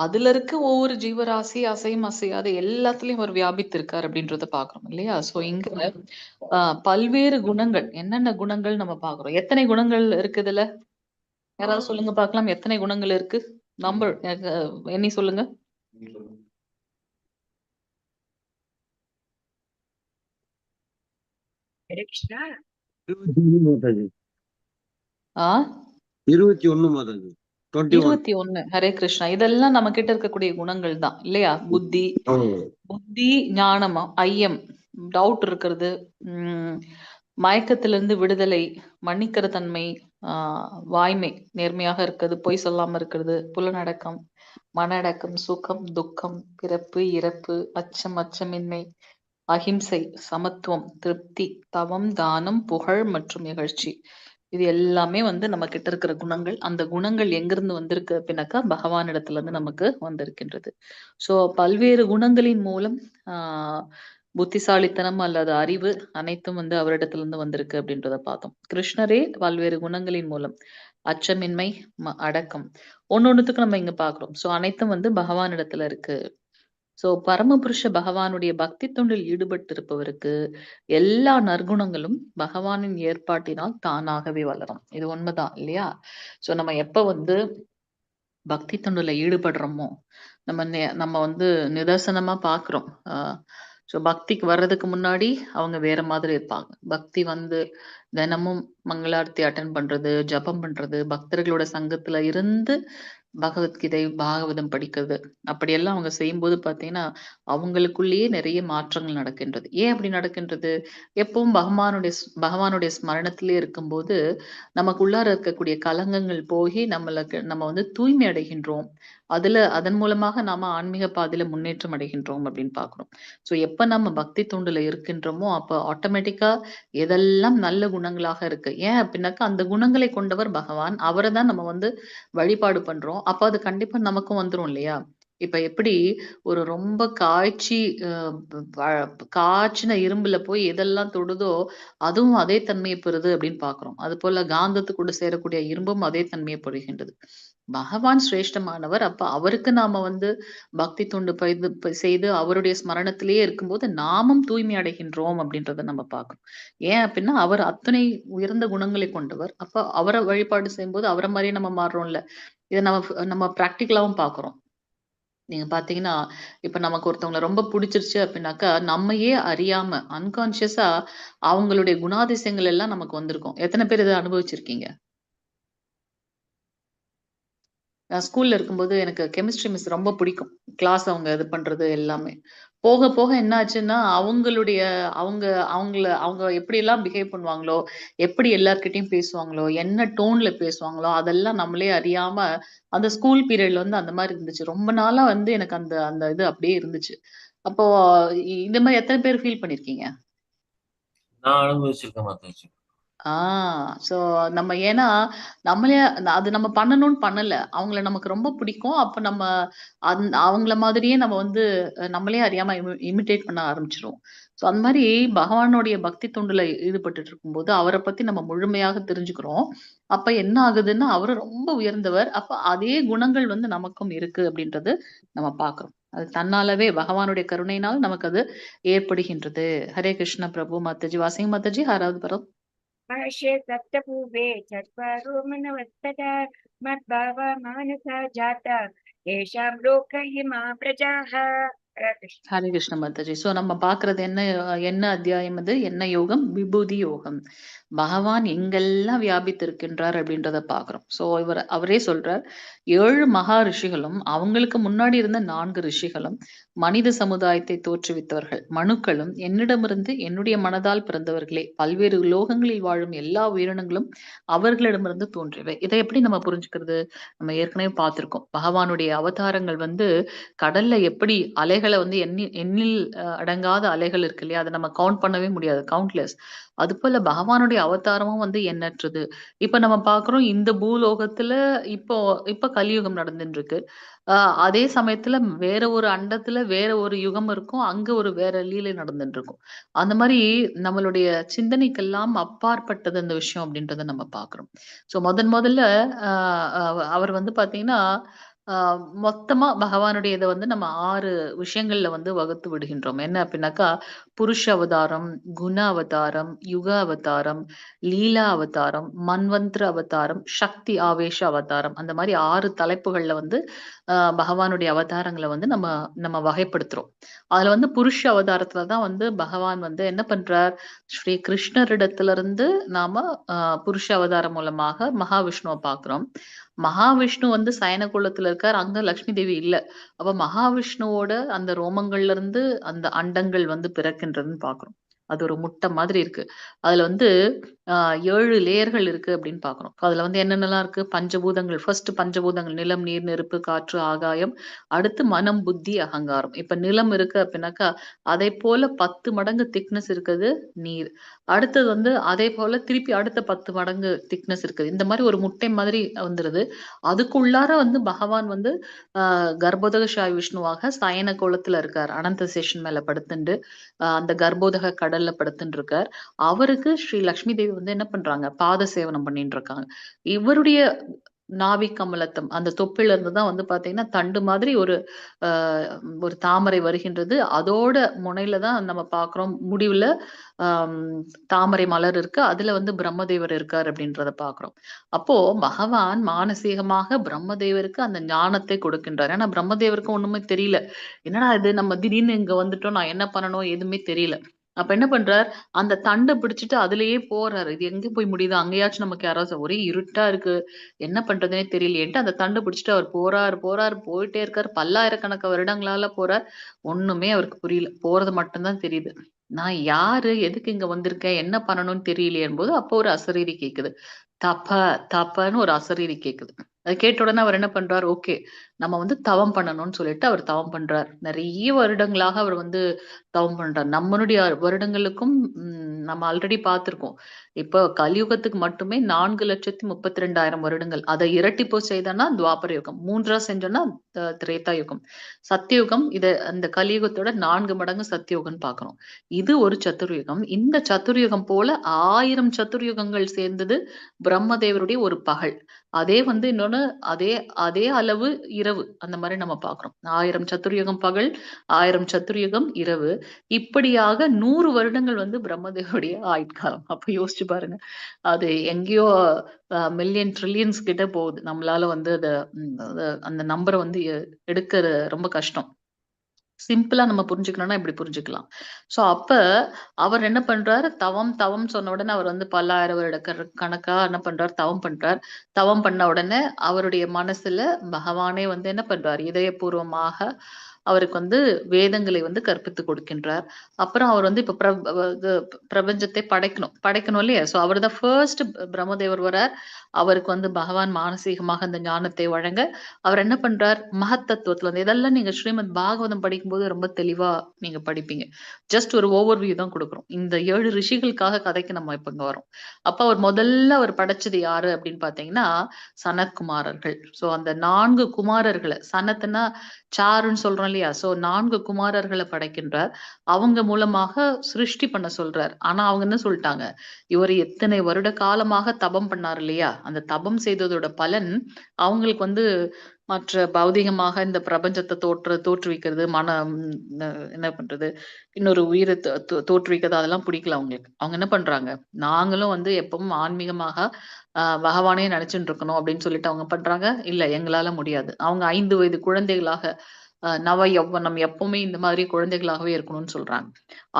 அதுல இருக்க ஒவ்வொரு ஜீவராசி அசையும் அசையாத எல்லாத்துலயும் அவர் வியாபித்திருக்கார் அப்படின்றத பாக்குறோம் இல்லையா. சோ இங்க பல்வேறு குணங்கள், என்னென்ன குணங்கள் நம்ம பாக்குறோம். எத்தனை குணங்கள் இருக்கு இதுல, யாராவது சொல்லுங்க பார்க்கலாம், எத்தனை குணங்கள் இருக்கு? நம்பர் எண்ணி சொல்லுங்க. हरे कृष्ण. 21 மாதாஜி. 21 மாதாஜி. 21. 21 ஹரே கிருஷ்ணா. இதெல்லாம் நம்ம கிட்ட இருக்கக்கூடிய குணங்கள் தான் இல்லையா? புத்தி, புத்தி, ஞானம், ஐயம், டவுட் இருக்கிறது, மயக்கத்திலிருந்து விடுதலை, மன்னிக்கிற தன்மை, வாய்மை, நேர்மையாக இருக்கிறது, பொய் சொல்லாம இருக்கிறது, புலனடக்கம், மன அடக்கம், சுகம், துக்கம், பிறப்பு, இறப்பு, அச்சம், அச்சமின்மை, அஹிம்சை, சமத்துவம், திருப்தி, தவம், தானம், புகழ் மற்றும் இகழ்ச்சி. இது எல்லாமே வந்து நம்ம கிட்ட இருக்கிற குணங்கள். அந்த குணங்கள் எங்கிருந்து வந்திருக்கு அப்படின்னாக்கா பகவானிடத்துல இருந்து நமக்கு வந்திருக்கின்றது. சோ பல்வேறு குணங்களின் மூலம் புத்திசாலித்தனம் அல்லது அறிவு அனைத்தும் வந்து அவரிடத்துல இருந்து வந்திருக்கு அப்படின்றத பார்த்தோம். கிருஷ்ணரே பல்வேறு குணங்களின் மூலம் அச்சமின்மை, அடக்கம், ஒன்னொன்னுத்துக்கு நம்ம இங்க பாக்குறோம். சோ அனைத்தும் வந்து பகவானிடத்துல இருக்கு. சோ பரமபுருஷ பகவானுடைய பக்தி தொண்டில் ஈடுபட்டிருப்பவருக்கு எல்லா நற்குணங்களும் பகவானின் ஏற்பாட்டினால் தானாகவே வளரும். இது உண்மைதான் இல்லையா? சோ நம்ம எப்ப வந்து பக்தி தொண்டுல ஈடுபடுறோமோ நம்ம வந்து நிதர்சனமா பாக்குறோம். ஸோ பக்திக்கு வர்றதுக்கு முன்னாடி அவங்க வேற மாதிரி இருப்பாங்க. பக்தி வந்து தினமும் மங்களாரத்தி அட்டன் பண்றது, ஜபம் பண்றது, பக்தர்களோட சங்கத்துல இருந்து பகவத்கீதை, பாகவதம் படிக்கிறது, அப்படியெல்லாம் அவங்க செய்யும்போது பார்த்தீங்கன்னா, அவங்களுக்குள்ளேயே நிறைய மாற்றங்கள் நடக்கின்றது. ஏன் அப்படி நடக்கின்றது? எப்பவும் பகவானுடைய ஸ்மரணத்திலே இருக்கும்போது, நமக்குள்ளார இருக்கக்கூடிய கலங்கங்கள் போகி நம்ம வந்து தூய்மை அடைகின்றோம். அதன் மூலமாக நாம ஆன்மீக பாதையில முன்னேற்றம் அடைகின்றோம் அப்படின்னு பார்க்கிறோம். ஸோ எப்ப நம்ம பக்தி தொண்டுல இருக்கின்றோமோ, அப்ப ஆட்டோமேட்டிக்கா எதெல்லாம் நல்ல குணங்களாக இருக்கு. ஏன் அப்படின்னாக்கா, அந்த குணங்களை கொண்டவர் பகவான். அவரை தான் நம்ம வந்து வழிபாடு பண்றோம். அப்ப அது கண்டிப்பா நமக்கும் வந்துரும் இல்லையா? இப்ப எப்படி ஒரு ரொம்ப காய்ச்சின இரும்புல போய் எதெல்லாம் தொடுதோ, அதுவும் அதே தன்மையை பெறுது அப்படின்னு பார்க்கிறோம். அது போல காந்தத்துக்கூட சேரக்கூடிய இரும்பும் அதே தன்மையை பெறுகின்றது. பகவான் சிரேஷ்டமானவர். அப்ப அவருக்கு நாம வந்து பக்தி தொண்டு செய்து அவருடைய ஸ்மரணத்திலேயே இருக்கும்போது நாமும் தூய்மை அடைகின்றோம் அப்படின்றத நம்ம பார்க்கிறோம். ஏன் அப்படின்னா அவர் அத்தனை உயர்ந்த குணங்களை கொண்டவர். அப்ப அவரை வழிபாடு செய்யும்போது அவரை மாதிரியே நம்ம மாறுறோம்ல. இதை நம்ம பிராக்டிக்கலாவும் பார்க்கிறோம். நீங்க பார்த்தீங்கன்னா, இப்ப நமக்கு ஒருத்தவங்கள ரொம்ப புடிச்சிருச்சு அப்படின்னாக்கா, நம்மையே அறியாம அன்கான்ஷியஸா அவங்களுடைய குணாதிசயங்கள் எல்லாம் நமக்கு வந்திருக்கும். எத்தனை பேர் இத அனுபவிச்சிருக்கீங்க? நான் ஸ்கூல்ல இருக்கும்போது எனக்கு கெமிஸ்ட்ரி மிஸ் ரொம்ப பிடிக்கும். கிளாஸ் அவங்க இது பண்றது எல்லாமே. போக போக என்ன ஆச்சுன்னா, அவங்க அவங்க எப்படியெல்லாம் பிஹேவ் பண்ணுவாங்களோ, எப்படி எல்லார்கிட்டயும் பேசுவாங்களோ, என்ன டோன்ல பேசுவாங்களோ, அதெல்லாம் நம்மளே அறியாம அந்த ஸ்கூல் பீரியட்ல வந்து அந்த மாரி இருந்துச்சு. ரொம்ப நாளா வந்து எனக்கு அந்த அந்த இது அப்படியே இருந்துச்சு. அப்போ இந்த மாரி எத்தன பேர் ஃபீல் பண்ணியிருக்கீங்க? நான் அனுபவிச்சிருக்கேன் மாதாஜி. ஆ. ஸோ நம்ம ஏன்னா, நம்மளே அது நம்ம பண்ணணும்னு பண்ணல. அவங்கள நமக்கு ரொம்ப பிடிக்கும். அப்ப நம்ம அவங்கள மாதிரியே நம்ம வந்து நம்மளே அறியாம இமிட்டேட் பண்ண ஆரம்பிச்சுருவோம். ஸோ அந்த மாரி பகவானுடைய பக்தி தொண்டுல ஈடுபட்டுட்டு இருக்கும்போது, அவர பத்தி நம்ம முழுமையாக தெரிஞ்சுக்கிறோம். அப்ப என்ன ஆகுதுன்னா, அவரு ரொம்ப உயர்ந்தவர். அப்ப அதே குணங்கள் வந்து நமக்கும் இருக்கு அப்படின்றது நம்ம பார்க்கிறோம். அது தன்னாலவே பகவானுடைய கருணையினால் நமக்கு அது ஏற்படுகின்றது. ஹரே கிருஷ்ண பிரபு மாதாஜி. வாசிங்க மாதாஜி 6வது பரம். महर्षे सप्तपूर्वे चत्वारो मनवस्तथा मद्भावा मानसा जाता येषां लोक इमा प्रजाः. ஹரே கிருஷ்ண மாதாஜி. சோ நம்ம பாக்குறது என்ன அத்தியாயம் அது? என்ன யோகம்? விபூதி யோகம். பகவான் எங்கெல்லாம் வியாபித்திருக்கின்றார் அப்படின்றத பாக்குறோம். சோ அவரே சொல்றார், 7 மகா ரிஷிகளும் அவங்களுக்கு முன்னாடி இருந்த 4 ரிஷிகளும் மனித சமுதாயத்தை தோற்றுவித்தவர்கள். மனுக்களும் என்னிடமிருந்து என்னுடைய மனதால் பிறந்தவர்களே. பல்வேறு லோகங்களில் வாழும் எல்லா உயிரினங்களும் அவர்களிடமிருந்து தோன்றியவை. இதை எப்படி நம்ம புரிஞ்சுக்கிறது? நம்ம ஏற்கனவே பார்த்திருக்கோம். பகவானுடைய அவதாரங்கள் வந்து கடல்ல எப்படி அலைகள வந்து எண்ணில் அடங்காத அலைகள் இருக்கு இல்லையா? அத நம்ம கவுண்ட் பண்ணவே முடியாது. கவுண்ட்லெஸ். அதுபோல பகவானுடைய அவதாரமும் வந்து எண்ணற்றது. இப்ப நம்ம பார்க்கிறோம் இந்த பூலோகத்துல இப்போ இப்ப கலியுகம் நடந்துட்டு இருக்கு. அ அதே சமயத்துல வேற ஒரு அண்டத்துல வேற ஒரு யுகம் இருக்கும். அங்க ஒரு வேற லீலை நடந்துட்டு இருக்கும். அந்த மாரி நம்மளுடைய சிந்தனைக்கெல்லாம் அப்பாற்பட்டது அந்த விஷயம் அப்படின்றத நம்ம பார்க்கிறோம். ஸோ முதல்ல அ அவர் வந்து பார்த்தீங்கன்னா, மொத்தமா பகவானுடைய இதை வந்து நம்ம 6 விஷயங்கள்ல வந்து வகுத்து விடுகின்றோம். என்ன அப்படின்னாக்கா, புருஷ அவதாரம், குண அவதாரம், யுக அவதாரம், லீலா அவதாரம், மன்வந்திர அவதாரம், சக்தி ஆவேஷ அவதாரம். அந்த மாதிரி 6 தலைப்புகள்ல வந்து பகவானுடைய அவதாரங்களை வந்து நம்ம நம்ம வகைப்படுத்துறோம். அதுல வந்து புருஷ அவதாரத்துல தான் வந்து பகவான் வந்து என்ன பண்றார், ஸ்ரீ கிருஷ்ணரிடத்துல இருந்து நாம புருஷ அவதாரம் மூலமாக மகாவிஷ்ணுவை பார்க்கிறோம். மகாவிஷ்ணு வந்து சயன குலத்துல இருக்கார். அங்க லக்ஷ்மி தேவி இல்ல. அப்ப மகாவிஷ்ணுவோட அந்த ரோமங்கள்ல இருந்து அந்த அண்டங்கள் வந்து பிறக்கின்றதுன்னு பார்க்கிறோம். அது ஒரு முட்டை மாதிரி இருக்கு. அதுல வந்து 7 லேயர்கள் இருக்கு அப்படின்னு பார்க்கிறோம். அதுல வந்து என்னென்னலாம் இருக்கு? பஞ்சபூதங்கள். ஃபர்ஸ்ட் பஞ்சபூதங்கள் நிலம், நீர், நெருப்பு, காற்று, ஆகாயம். அடுத்து மனம், புத்தி, அகங்காரம். இப்ப நிலம் இருக்கு அப்படின்னாக்கா, அதை போல 10 மடங்கு திக்னஸ் இருக்குது நீர். அடுத்தது வந்து அதே போல திருப்பி அடுத்த 10 மடங்கு திக்னஸ் இருக்குது. இந்த மாதிரி ஒரு முட்டை மாதிரி வந்துருது. அதுக்குள்ளார வந்து பகவான் வந்து கர்ப்போதகசாயி விஷ்ணுவாக சயன கோலத்துல இருக்கார். அனந்த சேஷன் மேல படுத்துண்டு அந்த கர்ப்போதக கடல்ல படுத்துட்டு இருக்கார். அவருக்கு ஸ்ரீ லக்ஷ்மி தேவி வந்து என்ன பண்றாங்க, பாத சேவனம் பண்ணிட்டு இருக்காங்க. இவருடைய நாபி கமலத்தம் அந்த தொப்பில இருந்து தான் வந்து பாத்தீங்கன்னா தண்டு மாதிரி ஒரு தாமரை வருகின்றது. அதோட முனையில தான் நம்ம பாக்குறோம் முடிவுல தாமரை மலர் இருக்கு. அதுல வந்து பிரம்மதேவர் இருக்கார் அப்படின்றத பாக்குறோம். அப்போ பகவான் மானசீகமாக பிரம்மதேவருக்கு அந்த ஞானத்தை கொடுக்கின்றார். ஏன்னா பிரம்மதேவருக்கு ஒண்ணுமே தெரியல. என்னடா இது நம்ம திடீர்னு இங்க வந்துட்டோம், நான் என்ன பண்ணணும் எதுவுமே தெரியல. அப்ப என்ன பண்றார், அந்த தண்டை பிடிச்சிட்டு அதுலயே போறாரு. இது எங்க போய் முடியுது, அங்கேயாச்சும் நமக்கு யாராவது ஒரே இருட்டா இருக்கு, என்ன பண்றதுன்னே தெரியலையேன்ட்டு அந்த தண்டை பிடிச்சிட்டு அவர் போறாரு போயிட்டே இருக்காரு. பல்லாயிரக்கணக்கான வருடங்களால போறார். ஒண்ணுமே அவருக்கு புரியல. போறது மட்டும்தான் தெரியுது. நான் யாரு, எதுக்கு இங்க வந்திருக்கேன், என்ன பண்ணணும்னு தெரியலையேன் போது அப்போ ஒரு அசரீரி கேக்குது. தப தபன்னு ஒரு அசரீரி கேக்குது. அது கேட்ட உடனே அவர் என்ன பண்றார், ஓகே நம்ம வந்து தவம் பண்ணணும்னு சொல்லிட்டு அவர் தவம் பண்றார். நிறைய வருடங்களாக அவர் வந்து தவம் பண்றார். நம்மளுடைய வருடங்களுக்கும் நம்ம ஆல்ரெடி பார்த்திருக்கோம். இப்போ கலியுகத்துக்கு மட்டுமே 4,32,000 வருடங்கள். அதை இரட்டிப்பு செய்தோம்னா துவாபர யுகம், 3ஆ செஞ்சோம்னா திரேதா யுகம், சத்தியுகம். அந்த கலியுகத்தோட 4 மடங்கு சத்தியுகம்னு பார்க்கிறோம். இது ஒரு சதுர்யுகம். இந்த சதுர்யுகம் போல 1000 சதுர்யுகங்கள் சேர்ந்தது பிரம்மதேவருடைய ஒரு பகல். அதே வந்து இன்னொன்னு அதே அதே அளவு இரவு. அந்த மாதிரி நம்ம பார்க்கிறோம். 1000 சதுர்யுகம் பகல், 1000 சதுர்யுகம் இரவு. இப்படியாக 100 வருடங்கள் வந்து பிரம்மதேவருடைய ஆயுட்காலம். அப்ப யோசிச்சு பாருங்க. அது எங்கேயோ மில்லியன் ட்ரில்லியன்ஸ் கிட்ட போகுது. நம்மளால வந்து அந்த நம்பரை வந்து எடுக்க ரொம்ப கஷ்டம். சிம்பிளா நம்ம புரிஞ்சுக்கணும்னா இப்படி புரிஞ்சுக்கலாம். சோ அப்ப அவர் என்ன பண்றாரு, தவம் சொன்ன உடனே அவர் வந்து பல்லாயிரம் வருட கணக்கா என்ன பண்றாரு, தவம் பண்றார். தவம் பண்ண உடனே அவருடைய மனசுல பகவானே வந்து என்ன பண்றார், இதயபூர்வமாக அவருக்கு வந்து வேதங்களை வந்து கற்பித்து கொடுக்கின்றார். அப்புறம் அவர் வந்து இப்ப பிரபஞ்சத்தை படைக்கணும் இல்லையா? சோ அவர் தான் ஃபர்ஸ்ட் பிரம்மதேவர் வரார். அவருக்கு வந்து பகவான் மானசீகமாக அந்த ஞானத்தை வழங்க அவர் என்ன பண்றார், மகத்தத்துவத்துல வந்து இதெல்லாம் நீங்க ஸ்ரீமத் பாகவதம் படிக்கும்போது ரொம்ப தெளிவா நீங்க படிப்பீங்க. ஜஸ்ட் ஒரு ஓவர்வியூ தான் கொடுக்குறோம். இந்த 7 ரிஷிகளுக்காக கதைக்கு நம்ம இப்ப இங்க வரோம். அப்ப அவர் படைச்சது யாரு அப்படின்னு பாத்தீங்கன்னா சனத்குமாரர்கள். சோ அந்த 4 குமாரர்களை, சனத்னா சாருன்னு சொல்றோம் இல்லையா? சோ 4 குமாரர்களை படைக்கின்றார். அவங்க மூலமாக சிருஷ்டி பண்ண சொல்றார். ஆனா அவங்க என்ன சொல்லிட்டாங்க, இவர் எத்தனை வருட காலமாக தபம் பண்ணார் இல்லையா? அந்த தபம் செய்ததோட பலன் அவங்களுக்கு வந்து மற்ற பௌதிகமாக இந்த பிரபஞ்சத்தை தோற்றுவிக்கிறது, என்ன பண்றது, இன்னொரு உயிரை தோற்றுவிக்கிறது, அதெல்லாம் பிடிக்கல அவங்களுக்கு. அவங்க என்ன பண்றாங்க, நாங்களும் வந்து எப்பவும் ஆன்மீகமாக பகவானே நினைச்சுட்டு இருக்கணும் அப்படின்னு சொல்லிட்டு அவங்க பண்றாங்க. இல்ல எங்களால முடியாது. அவங்க 5 வயது குழந்தைகளாக நவ யௌவனம் எப்பவுமே இந்த மாதிரி குழந்தைகளாகவே இருக்கணும்னு சொல்றாங்க.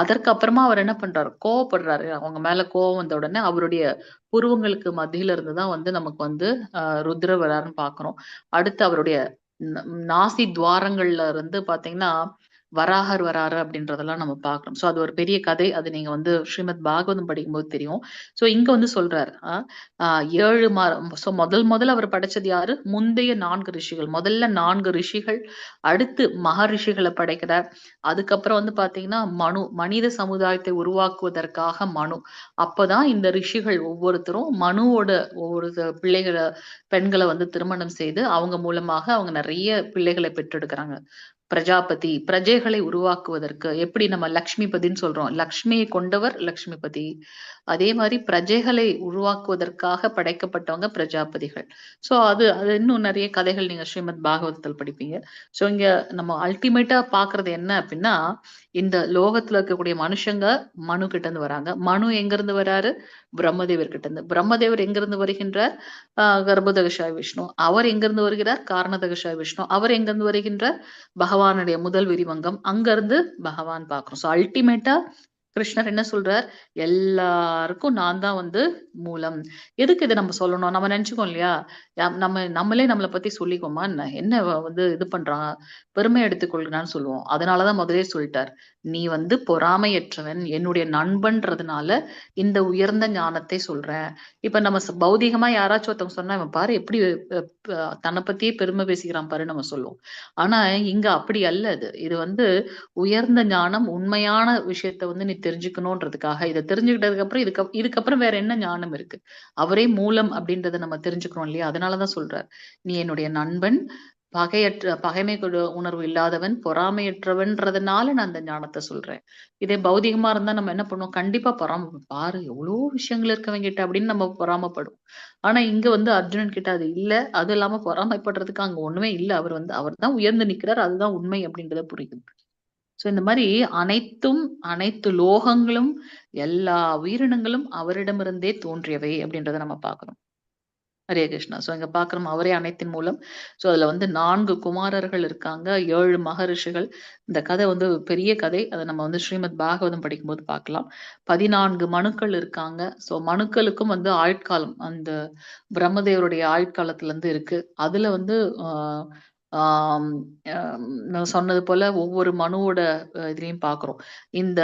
அதற்கு அப்புறமா அவர் என்ன பண்றாரு, கோவப்படுறாரு. அவங்க மேல கோவம் வந்த உடனே அவருடைய புருவங்களுக்கு மத்தியில இருந்துதான் வந்து நமக்கு வந்து ருத்ர வராருன்னு பாக்குறோம். அடுத்து அவருடைய நாசி துவாரங்கள்ல இருந்து பாத்தீங்கன்னா வராகர் வராரு அப்படின்றதெல்லாம் நம்ம பார்க்கிறோம். சோ அது ஒரு பெரிய கதை. அது நீங்க வந்து ஸ்ரீமத் பாகவதம் படிக்கும்போது தெரியும். சோ இங்க வந்து சொல்றாரு 7 சோ முதல்ல அவர் படைச்சது யாரு, முந்தைய 4 ரிஷிகள். முதல்ல 4 ரிஷிகள், அடுத்து மகரிஷிகளை படைக்கிறார். அதுக்கப்புறம் வந்து பாத்தீங்கன்னா மனித சமுதாயத்தை உருவாக்குவதற்காக மனு. அப்பதான் இந்த ரிஷிகள் ஒவ்வொருத்தரும் மனுவோட ஒவ்வொரு பெண்களை வந்து திருமணம் செய்து அவங்க மூலமாக அவங்க நிறைய பிள்ளைகளை பெற்றெடுக்கிறாங்க. பிரஜாபதி, பிரஜைகளை உருவாக்குவதற்கு எப்படி நம்ம லக்ஷ்மிபதின்னு சொல்றோம். லக்ஷ்மியை கொண்டவர் லக்ஷ்மிபதி. அதே மாதிரி பிரஜைகளை உருவாக்குவதற்காக படைக்கப்பட்டவங்க பிரஜாபதிகள். சோ அது அது இன்னும் நிறைய கதைகள் நீங்க ஸ்ரீமத் பாகவதத்தில் படிப்பீங்க. சோ இங்க நம்ம அல்டிமேட்டா பாக்குறது என்ன அப்படின்னா, இந்த லோகத்துல இருக்கக்கூடிய மனுஷங்க மனு கிட்ட இருந்து வராங்க. மனு எங்க இருந்து வராரு? பிரம்மதேவர் கிட்ட இருந்து. பிரம்மதேவர் எங்க இருந்து வருகின்றார்? கர்ப்பதகஷாய விஷ்ணு. அவர் எங்கிருந்து வருகிறார்? காரணதகஷாய விஷ்ணு. அவர் எங்கிருந்து வருகின்றார்? பகவானுடைய முதல் விரிவங்கம். அங்க இருந்து பகவான் பார்க்கிறோம். சோ அல்டிமேட்டா கிருஷ்ணர் என்ன சொல்றார்? எல்லாருக்கும் நான் தான் வந்து மூலம். எதுக்கு இதை நம்ம சொல்லணும்? நம்ம நினைச்சுக்கோம் இல்லையா, நம்மளே நம்மளை பத்தி சொல்லிக்கோமா என்ன வந்து இது பண்றான், பெருமை எடுத்துக்கொள்கிறான்னு சொல்லுவோம். அதனாலதான் முதலே சொல்லிட்டார், நீ வந்து பொறாமையற்றவன், என்னுடைய நண்பன்றதுனால இந்த உயர்ந்த ஞானத்தை சொல்றேன். இப்ப நம்ம பௌதிகமா யாராச்சும் ஒருத்தவங்க சொன்னா, இவன் பாரு எப்படி தன்னை பத்தியே பெருமை பேசிக்கிறான் பாரு நம்ம சொல்லுவோம். ஆனா இங்க அப்படி அல்ல. இது வந்து உயர்ந்த ஞானம், உண்மையான விஷயத்த வந்து நீ தெரிஞ்சுக்கணும்ன்றதுக்காக. இதை தெரிஞ்சுக்கிட்டதுக்கு அப்புறம் இதுக்கப்புறம் வேற என்ன ஞானம் இருக்கு? அவரே மூலம் அப்படின்றத நம்ம தெரிஞ்சுக்கிறோம் இல்லையா? அதனாலதான் சொல்றார், நீ என்னுடைய நண்பன், பகைமை உணர்வு இல்லாதவன், பொறாமையற்றவன்றதுனால நான் அந்த ஞானத்தை சொல்றேன். இதே பௌதிகமா இருந்தா நம்ம என்ன பண்ணுவோம்? கண்டிப்பா பாரு எவ்வளவு விஷயங்கள் இருக்கவங்க கிட்ட அப்படின்னு நம்ம பொறாமப்படும். ஆனா இங்க வந்து அர்ஜுனன் கிட்ட அது இல்ல. அது இல்லாம பொறாமைப்படுறதுக்கு அங்க ஒண்ணுமே இல்ல. அவர் தான் உயர்ந்து நிக்கிறார். அதுதான் உண்மை அப்படின்றத புரியுது. சோ இந்த மாதிரி அனைத்து லோகங்களும், எல்லா உயிரினங்களும் அவரிடமிருந்தே தோன்றியவை அப்படின்றத நம்ம பார்க்கிறோம். ஹரே கிருஷ்ணா. சோ இங்க பார்க்கிறோம் அவரே அனைத்தின் மூலம். சோ அதுல வந்து 4 குமாரர்கள் இருக்காங்க, 7 மகரிஷிகள். இந்த கதை வந்து பெரிய கதை. அதை நம்ம வந்து ஸ்ரீமத் பாகவதம் படிக்கும்போது பார்க்கலாம். 14 மனுக்கள் இருக்காங்க. சோ மனுக்களுக்கும் வந்து ஆயுட்காலம், அந்த பிரம்மதேவருடைய ஆயுட்காலத்துல இருந்து இருக்கு. அதுல வந்து ஆஹ் நான் சொன்னது போல ஒவ்வொரு மனுவோட இதுலயும் பாக்குறோம். இந்த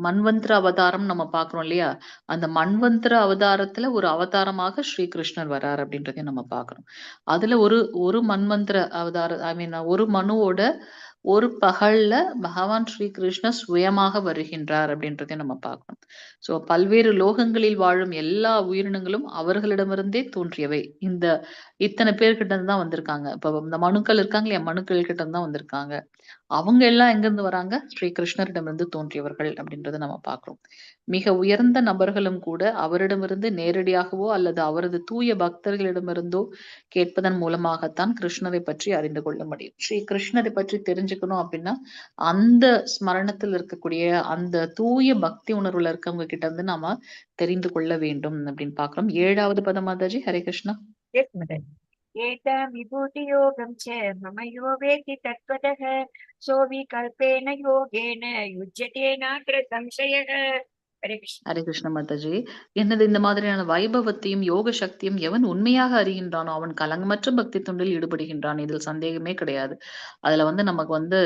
மன்வந்திர அவதாரம் நம்ம பாக்குறோம் இல்லையா? அந்த மன்வந்திர அவதாரத்துல ஒரு அவதாரமாக ஸ்ரீ கிருஷ்ணர் வர்றார் அப்படின்றதையும் நம்ம பாக்குறோம். அதுல ஒரு மன்வந்திர அவதார ஒரு மனுவோட ஒரு பகல்ல பகவான் ஸ்ரீ கிருஷ்ணர் சுயமாக வருகின்றார் அப்படின்றதை நம்ம பார்க்கணும். சோ பல்வேறு லோகங்களில் வாழும் எல்லா உயிரினங்களும் அவர்களிடமிருந்தே தோன்றியவை. இத்தனை பேர்கிட்ட இருந்து தான் வந்திருக்காங்க. இப்ப இந்த மனுக்கள் இருக்காங்க இல்லையா, மனுக்கள் கிட்ட இருந்து தான் வந்திருக்காங்க. அவங்க எல்லாம் எங்க இருந்து வராங்க? ஸ்ரீ கிருஷ்ணரிடமிருந்து தோன்றியவர்கள் அப்படின்றத நம்ம பார்க்கிறோம். மிக உயர்ந்த நபர்களும் கூட அவரிடமிருந்து நேரடியாகவோ அல்லது அவரது தூய பக்தர்களிடமிருந்தோ கேட்பதன் மூலமாகத்தான் கிருஷ்ணரை பற்றி அறிந்து கொள்ள முடியும். ஸ்ரீ கிருஷ்ணரை பற்றி தெரிஞ்சுக்கணும் அப்படின்னா அந்த ஸ்மரணத்தில் இருக்கக்கூடிய அந்த தூய பக்தி உணர்வுல இருக்கவங்க கிட்ட இருந்து நாம தெரிந்து கொள்ள வேண்டும் அப்படின்னு பார்க்கிறோம். 7வது பதம் மாதாஜி. ஹரே கிருஷ்ணா. Yes, Madan. एतां विभूतियोगं च मम यो वेति तत्त्वतः सोऽविकल्पेन योगेन युज्यते नात्र संशयः. हरे कृष्ण. ஹரே கிருஷ்ண மாதாஜி. என்னது இந்த மாதிரியான வைபவத்தையும் யோக சக்தியும் எவன் உண்மையாக அறிகின்றானோ அவன் கலங்கமற்ற பக்தி தொண்டில் ஈடுபடுகின்றான். இதில் சந்தேகமே கிடையாது. அதுல வந்து நமக்கு வந்து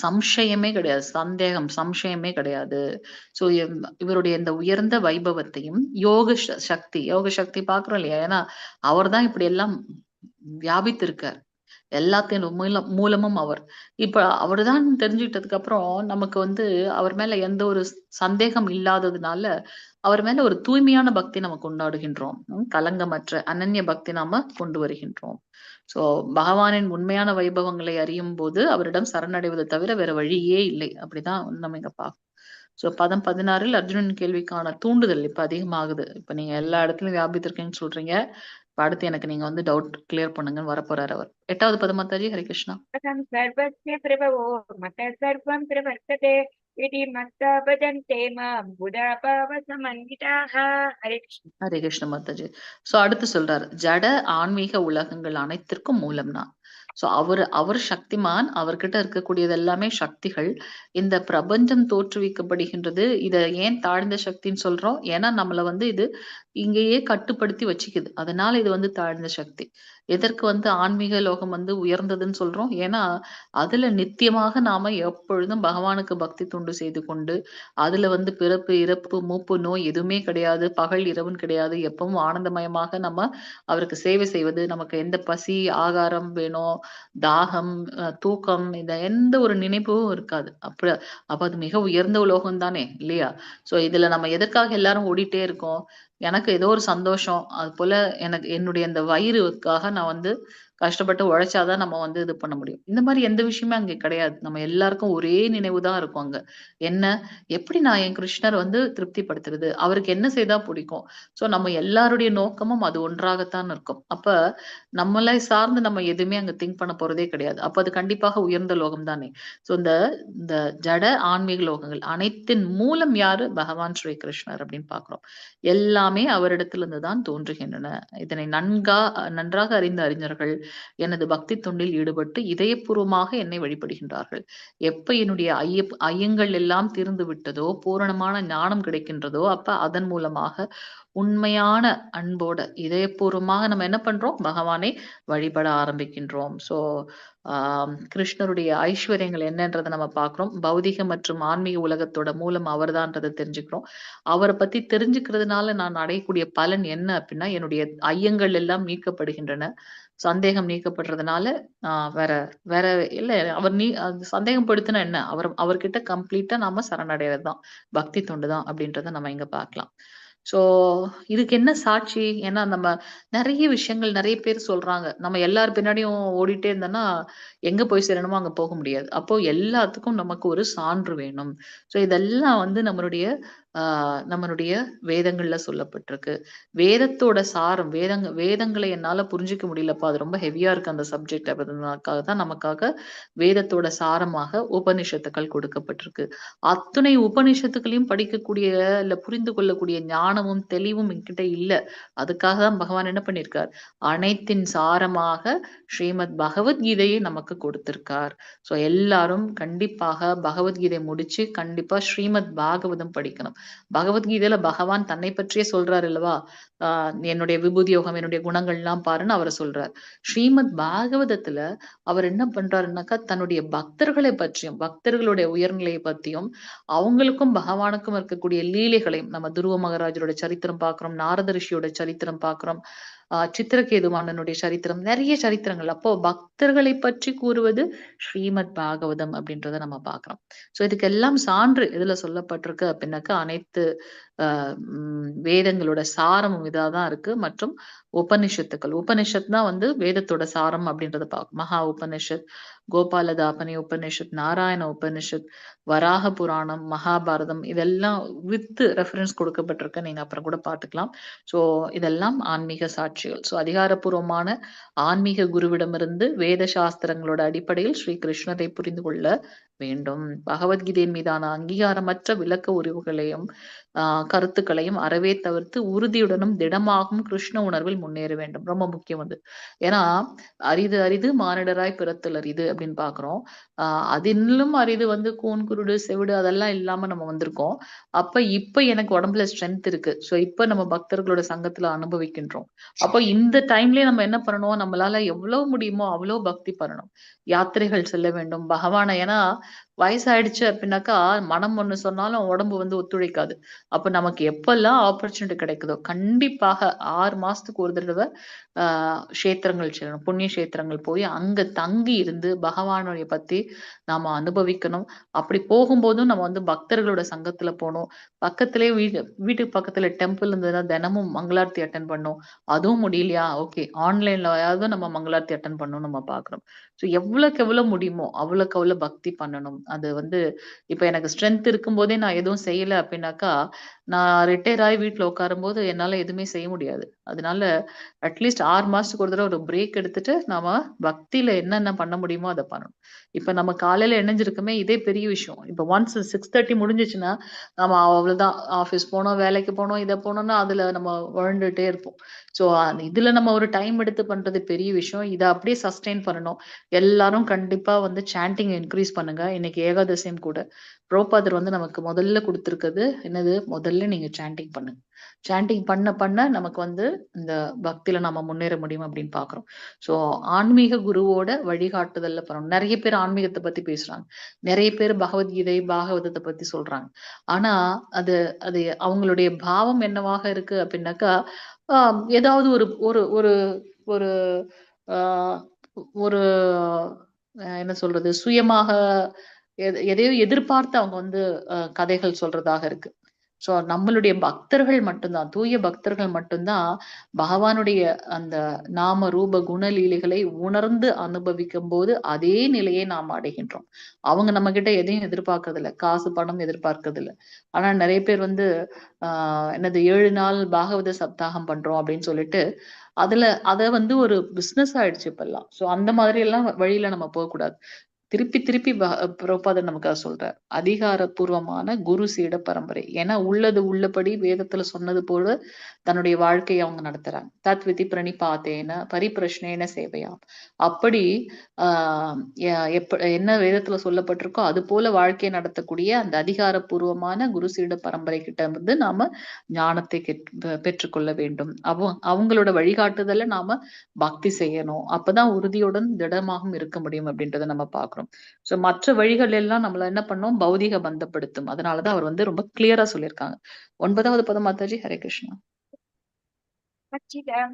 சம்சயமே கிடையாது. சம்சயமே கிடையாது. சோ இவருடைய இந்த உயர்ந்த வைபவத்தையும் யோக சக்தி பாக்குறோம் இல்லையா? ஏன்னா அவர் தான் இப்படி எல்லாம் வியாபித்திருக்கார். எல்லாத்தையும் மூலமும் அவர். இப்ப அவர்தான் தெரிஞ்சுக்கிட்டதுக்கு அப்புறம் நமக்கு வந்து அவர் மேல எந்த ஒரு சந்தேகம் இல்லாததுனால அவர் மேல ஒரு தூய்மையான பக்தி நம்ம கொண்டாடுகின்றோம். கலங்கமற்ற அனன்ய பக்தி நாம கொண்டு வருகின்றோம். சோ பகவானின் உண்மையான வைபவங்களை அறியும் போது அவரிடம் சரணடைவதை தவிர வேற வழியே இல்லை. அப்படிதான் நம்ம இங்க பார்க்கணும். சோ பதம் 16 அர்ஜுனன் கேள்விக்கான தூண்டுதல் இப்ப அதிகமாகுது. இப்ப நீங்க எல்லா இடத்துலயும் வியாபித்திருக்கீங்கன்னு சொல்றீங்க. அடுத்து எனக்கு நீங்க வந்து டவுட் கிளியர் பண்ணுங்கன்னு வரப்போறாரு அவர். 8வது பதம் மாதாஜி. ஹரே கிருஷ்ணா. कथं सर्वस्य प्रभवो मतः सर्वं प्रवर्तते इति मत्वा भजन्ते मां बुधा भावसमन्विताः. हरे कृष्ण. ஹரே கிருஷ்ண மாதாஜி. சோ அடுத்து சொல்றாரு, ஜட ஆன்மீக உலகங்கள் அனைத்திற்கும் மூலம்னா. சோ அவர் சக்திமான். அவர்கிட்ட இருக்கக்கூடியது எல்லாமே சக்திகள். இந்த பிரபஞ்சம் தோற்றுவிக்கப்படுகின்றது. இத ஏன் தாழ்ந்த சக்தின்னு சொல்றோம்? ஏன்னா நம்மள வந்து இது இங்கேயே கட்டுப்படுத்தி வச்சுக்குது. அதனால இது வந்து தாழ்ந்த சக்தி. எதற்கு வந்து ஆன்மீக லோகம் வந்து உயர்ந்ததுன்னு சொல்றோம்? ஏன்னா அதுல நித்தியமாக நாம எப்பொழுதும் பகவானுக்கு பக்தி தொண்டு செய்து கொண்டு, அதுல வந்து பிறப்பு இறப்பு மூப்பு நோய் எதுவுமே கிடையாது, பகல் இரவுன்னு கிடையாது, எப்பவும் ஆனந்தமயமாக நம்ம அவருக்கு சேவை செய்வது. நமக்கு எந்த பசி ஆகாரம் வேணும், தாகம் தூக்கம், இந்த எந்த ஒரு நினைப்பும் இருக்காது. அப்ப அது மிக உயர்ந்த உலோகம் தானே இல்லையா? சோ இதுல நம்ம எதற்காக எல்லாரும் ஓடிட்டே இருக்கோம்? எனக்கு ஏதோ ஒரு சந்தோஷம், அது போல எனக்கு என்னுடைய அந்த வயிறுக்காக நான் வந்து கஷ்டப்பட்டு உழைச்சாதான் நம்ம வந்து இது பண்ண முடியும். இந்த மாதிரி எந்த விஷயமே அங்க கிடையாது. நம்ம எல்லாருக்கும் ஒரே நினைவு தான் இருக்கும் அங்க. என்ன, எப்படி நான் என் கிருஷ்ணர் வந்து திருப்திப்படுத்துறது? அவருக்கு என்ன செய்தா பிடிக்கும்? ஸோ நம்ம எல்லாருடைய நோக்கமும் அது ஒன்றாகத்தான் இருக்கும். அப்ப நம்மளை சார்ந்து நம்ம எதுவுமே அங்க திங்க் பண்ண போறதே கிடையாது. அப்ப அது கண்டிப்பாக உயர்ந்த லோகம் தானே. ஸோ இந்த இந்த ஜட ஆன்மீக லோகங்கள் அனைத்தின் மூலம் யாரு? பகவான் ஸ்ரீ கிருஷ்ணர் அப்படின்னு பார்க்கிறோம். எல்லாமே அவரிடத்திலிருந்து தான் தோன்றுகின்றன. இதனை நன்றாக அறிந்த அறிஞர்கள் எனது பக்தி தொண்டில் ஈடுபட்டு இதயபூர்வமாக என்னை வழிபடுகின்றார்கள். எப்ப என்னுடைய ஐயங்கள் எல்லாம் தீர்ந்து விட்டதோ, பூரணமான ஞானம் கிடைக்கின்றதோ, அப்ப அதன் மூலமாக உண்மையான அன்போட இதயபூர்வமாக நம்ம என்ன பண்றோம்? பகவானை வழிபட ஆரம்பிக்கின்றோம். ஸோ கிருஷ்ணருடைய ஐஸ்வர்யங்கள் என்னன்றதை நம்ம பார்க்கிறோம். பௌதிக மற்றும் ஆன்மீக உலகத்தோட மூலம் அவர்தான்றதை தெரிஞ்சுக்கிறோம். அவரை பத்தி தெரிஞ்சுக்கிறதுனால நான் அடையக்கூடிய பலன் என்ன அப்படின்னா, என்னுடைய ஐயங்கள் எல்லாம் நீக்கப்படுகின்றன. சந்தேகம் நீக்கப்படுறதுனால வேற வேற இல்ல. அவர் அது சந்தேகம் படுத்தினா என்ன, அவர்கிட்ட கம்ப்ளீட்டா நாம சரணடைறதுதான் பக்தி தொண்டு தான் அப்படின்றத நம்ம இங்க பார்க்கலாம். சோ இதுக்கு என்ன சாட்சி? ஏன்னா நம்ம நிறைய விஷயங்கள் நிறைய பேர் சொல்றாங்க. நம்ம எல்லார் பின்னாடியும் ஓடிட்டே இருந்தோம்னா எங்க போய் சேரணுமோ அங்க போக முடியாது. அப்போ எல்லாத்துக்கும் நமக்கு ஒரு சான்று வேணும். சோ இதெல்லாம் வந்து நம்மளுடைய வேதங்கள்ல சொல்லப்பட்டிருக்கு. வேதத்தோட சாரம், வேதங்களை என்னால புரிஞ்சுக்க முடியலப்பா, அது ரொம்ப ஹெவியா இருக்கு அந்த சப்ஜெக்ட் அப்படின்றதுக்காக தான் நமக்காக வேதத்தோட சாரமாக உபநிஷத்துக்கள் கொடுக்கப்பட்டிருக்கு. அத்துணை உபநிஷத்துக்களையும் படிக்கக்கூடிய இல்ல புரிந்து கொள்ளக்கூடிய ஞானமும் தெளிவும் என்கிட்ட இல்ல. அதுக்காக தான் பகவான் என்ன பண்ணியிருக்கார்? அனைத்தின் சாரமாக ஸ்ரீமத் பகவத்கீதையை நமக்கு கொடுத்திருக்கார். சோ எல்லாரும் கண்டிப்பாக பகவத்கீதை முடிச்சு கண்டிப்பா ஸ்ரீமத் பாகவதம் படிக்கணும். பகவத்கீதையில பகவான் தன்னை பற்றியே சொல்றாரு அல்லவா? என்னுடைய விபூதி யோகம், என்னுடைய குணங்கள் எல்லாம் பாருன்னு அவரை சொல்றார். ஸ்ரீமத் பாகவதத்துல அவர் என்ன பண்றாருன்னாக்கா, தன்னுடைய பக்தர்களை பற்றியும் பக்தர்களுடைய உயர்நிலையை பத்தியும் அவங்களுக்கும் பகவானுக்கும் இருக்கக்கூடிய லீலைகளையும், நம்ம துருவ மகாராஜரோட சரித்திரம் பார்க்கிறோம், நாரத ரிஷியோட சரித்திரம் பார்க்கிறோம், சித்திரகேது மன்னனுடைய சரித்திரம், நிறைய சரித்திரங்கள். அப்போ பக்தர்களை பற்றி கூறுவது ஸ்ரீமத் பாகவதம் அப்படின்றத நம்ம பார்க்கிறோம். சோ இதுக்கு எல்லாம் சான்று எதுல சொல்லப்பட்டிருக்கு அப்படின்னாக்கா, அனைத்து வேதங்களோட சாரமும் இதாதான் இருக்கு. மற்றும் உபனிஷத்துக்கள், உபனிஷத் தான் வந்து வேதத்தோட சாரம் அப்படின்றத பார்க்கும். மகா உபனிஷத், கோபாலதாபனி உபனிஷத், நாராயண உபனிஷத், வராக புராணம், மகாபாரதம், இதெல்லாம் வித் ரெஃபரன்ஸ் கொடுக்கப்பட்டிருக்கு. நீங்க அப்புறம் கூட பார்த்துக்கலாம். சோ இதெல்லாம் ஆன்மீக சாட்சிகள். சோ அதிகாரப்பூர்வமான ஆன்மீக குருவிடமிருந்து வேத சாஸ்திரங்களோட அடிப்படையில் ஸ்ரீ கிருஷ்ணரை புரிந்து கொள்ள வேண்டும். பகவத்கீதையின் மீதான அங்கீகாரமற்ற விளக்க உரிவுகளையும் கருத்துக்களையும் அறவே தவிர்த்து உறுதியுடனும் திடமாகவும் கிருஷ்ண உணர்வில் முன்னேற வேண்டும். ரொம்ப முக்கியம் வந்து. ஏன்னா அரிது அரிது மானிடராய் பிறத்தல் அரிது அப்படின்னு பாக்குறோம். அதிலும் அரிது வந்து கூன், குருடு, செவிடு அதெல்லாம் இல்லாம நம்ம வந்திருக்கோம். இப்ப எனக்கு உடம்புல ஸ்ட்ரென்த் இருக்கு. சோ இப்ப நம்ம பக்தர்களோட சங்கத்துல அனுபவிக்கின்றோம். அப்ப இந்த டைம்லயே நம்ம என்ன பண்ணணும்? நம்மளால எவ்வளவு முடியுமோ அவ்வளவு பக்தி பண்ணணும். யாத்திரைகள் செல்ல வேண்டும் பகவானை. ஏன்னா வயசாயிடுச்சு அப்படின்னாக்கா, மனம் ஒண்ணு சொன்னாலும் உடம்பு வந்து ஒத்துழைக்காது. அப்ப நமக்கு எப்பெல்லாம் ஆப்பர்ச்சுனிட்டி கிடைக்குதோ கண்டிப்பாக 6 மாசத்துக்கு ஒரு தடவை கஷேத்திரங்கள் செல்லணும். புண்ணிய கஷேத்திரங்கள் போய் அங்க தங்கி இருந்து பகவானுடைய பத்தி நாம அனுபவிக்கணும். அப்படி போகும்போதும் நம்ம வந்து பக்தர்களோட சங்கத்துல போகணும். பக்கத்திலே வீட்டுக்கு பக்கத்துல டெம்பிள் இருந்ததுன்னா தினமும் மங்களார்த்தி அட்டன் பண்ணணும். அதுவும் முடியலையா, ஓகே ஆன்லைன்லயாவது நம்ம மங்களார்த்தி அட்டன் பண்ணணும் நம்ம பாக்குறோம். ஸோ எவ்வளவுக்கு எவ்வளவு முடியுமோ அவ்வளவுக்கு அவ்வளவு பக்தி பண்ணணும். அது வந்து இப்ப எனக்கு ஸ்ட்ரென்த் இருக்கும் போதே நான் எதுவும் செய்யல அப்படின்னாக்கா, நான் ரிட்டையர் ஆகி வீட்டுல உட்காரும் போது என்னால எதுவுமே செய்ய முடியாது. அதனால அட்லீஸ்ட் 6 மாசத்துக்கு ஒரு தடவை ஒரு பிரேக் எடுத்துட்டு நாம பக்தியில என்னென்ன பண்ண முடியுமோ அதை பண்ணணும். இப்ப நம்ம காலையில இணைஞ்சிருக்குமே, இதே பெரிய விஷயம். இப்ப ஒன்ஸ் 6:30 முடிஞ்சிச்சுன்னா நம்ம அவ்வளவுதான். ஆபீஸ் போனோம், வேலைக்கு போனோம், இதை போனோம்னா அதுல நம்ம உழண்டுட்டே இருப்போம். சோ இதுல நம்ம ஒரு டைம் எடுத்து பண்றது பெரிய விஷயம். இதை அப்படியே சஸ்டெயின் பண்ணணும். எல்லாரும் கண்டிப்பா வந்து சாண்டிங் இன்க்ரீஸ் பண்ணுங்க. இன்னைக்கு ஏகாதசியும் கூட. புரோபாதர் வந்து நமக்கு முதல்ல கொடுத்திருக்கிறது என்னது? முதல்ல நீங்க சாண்டிங் பண்ணுங்க. சாண்டிங் பண்ண பண்ண நமக்கு வந்து இந்த பக்தியில நம்ம முன்னேற முடியும் அப்படின்னு பாக்குறோம். சோ ஆன்மீக குருவோட வழிகாட்டுதல்ல பண்ணணும். நிறைய பேர் ஆன்மீகத்தை பத்தி பேசுறாங்க. நிறைய பேர் பகவத்கீதை பாகவதத்தை பத்தி சொல்றாங்க. ஆனா அது அது அவங்களுடைய பாவம் என்னவாக இருக்கு அப்படின்னாக்கா, ஏதாவது ஒரு ஒரு ஒரு ஒரு ஆஹ் ஒரு என்ன சொல்றது, சுயமாக எதையோ எதிர்பார்த்து அவங்க வந்து கதைகள் சொல்றதாக இருக்கு. சோ நம்மளுடைய பக்தர்கள் மட்டும்தான், தூய பக்தர்கள் மட்டும்தான் பகவானுடைய அந்த நாம ரூப குணலீலைகளை உணர்ந்து அனுபவிக்கும் போது அதே நிலையை நாம் அடைகின்றோம். அவங்க நம்ம கிட்ட எதையும் எதிர்பார்க்கறது இல்ல, காசு பணம் எதிர்பார்க்கறது இல்ல. ஆனா நிறைய பேர் வந்து என்னது 7 நாள் பாகவத சப்தாகம் பண்றோம் அப்படின்னு சொல்லிட்டு அத வந்து ஒரு பிசினஸ் ஆயிடுச்சு இப்பெல்லாம். சோ அந்த மாதிரி எல்லாம் வழியில நம்ம போகக்கூடாது. திருப்பி திருப்பி பிரபுபாதர் நமக்கு அத சொல்றார். அதிகாரப்பூர்வமான குரு சீட பரம்பரை. ஏன்னா உள்ளது உள்ளபடி வேதத்துல சொன்னது போல தன்னுடைய வாழ்க்கையை அவங்க நடத்துறாங்க. தத் விதி பிரணிபாத்தேன பரிபிரஷ்னேன சேவையாம். அப்படி ஆஹ் என்ன வேதத்துல சொல்லப்பட்டிருக்கோ அது போல வாழ்க்கையை நடத்தக்கூடிய அந்த அதிகாரப்பூர்வமான குரு சீட பரம்பரை கிட்ட இருந்து நாம ஞானத்தை பெற்றுக்கொள்ள வேண்டும். அவங்களோட வழிகாட்டுதல நாம பக்தி செய்யணும். அப்பதான் உறுதியுடன் திடமாகவும் இருக்க முடியும் அப்படின்றத நம்ம பார்க்கிறோம். சோ மற்ற வழிகள் எல்லாம் நம்மள என்ன பண்ணோம், பௌதிக பந்தப்படுத்தும். அதனாலதான் அவர் வந்து ரொம்ப கிளியரா சொல்லியிருக்காங்க. 9வது பதம் மாதாஜி. ஹரே கிருஷ்ணா.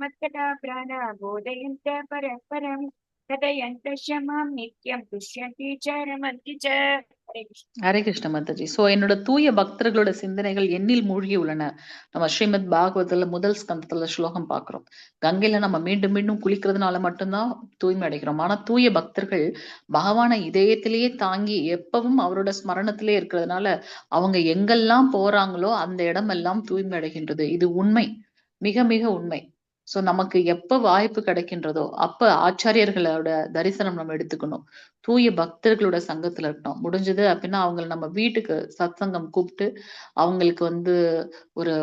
மத்கடா பிராணா போதயந்த பரஸ்பரம் கதயந்த ஷமாம் நித்யம் துஷ்யந்தி ச ரமந்தி ச. ஹரே கிருஷ்ண மாதாஜி. சோ என்னோட தூய பக்தர்களோட சிந்தனைகள் எண்ணில் மூழ்கி உள்ளன. நம்ம ஸ்ரீமத் பாகவதத்துல முதல் ஸ்கந்தத்துல ஸ்லோகம் பாக்குறோம். கங்கையில நம்ம மீண்டும் மீண்டும் குளிக்கிறதுனால மட்டும்தான் தூய்மை அடைகிறோம். ஆனா தூய பக்தர்கள் பகவான இதயத்திலேயே தாங்கி எப்பவும் அவரோட ஸ்மரணத்திலே இருக்கிறதுனால அவங்க எங்கெல்லாம் போறாங்களோ அந்த இடமெல்லாம் தூய்மை அடைகின்றது. இது உண்மை, மிக மிக உண்மை. சோ நமக்கு எப்ப வாய்ப்பு கிடைக்கின்றதோ அப்ப ஆச்சாரியர்களோட தரிசனம் நம்ம எடுத்துக்கணும். தூய பக்தர்களோட சங்கத்துல இருக்கணும். முடிஞ்சது அப்படின்னா அவங்களை நம்ம வீட்டுக்கு சத்சங்கம் கூப்பிட்டு அவங்களுக்கு வந்து ஒரு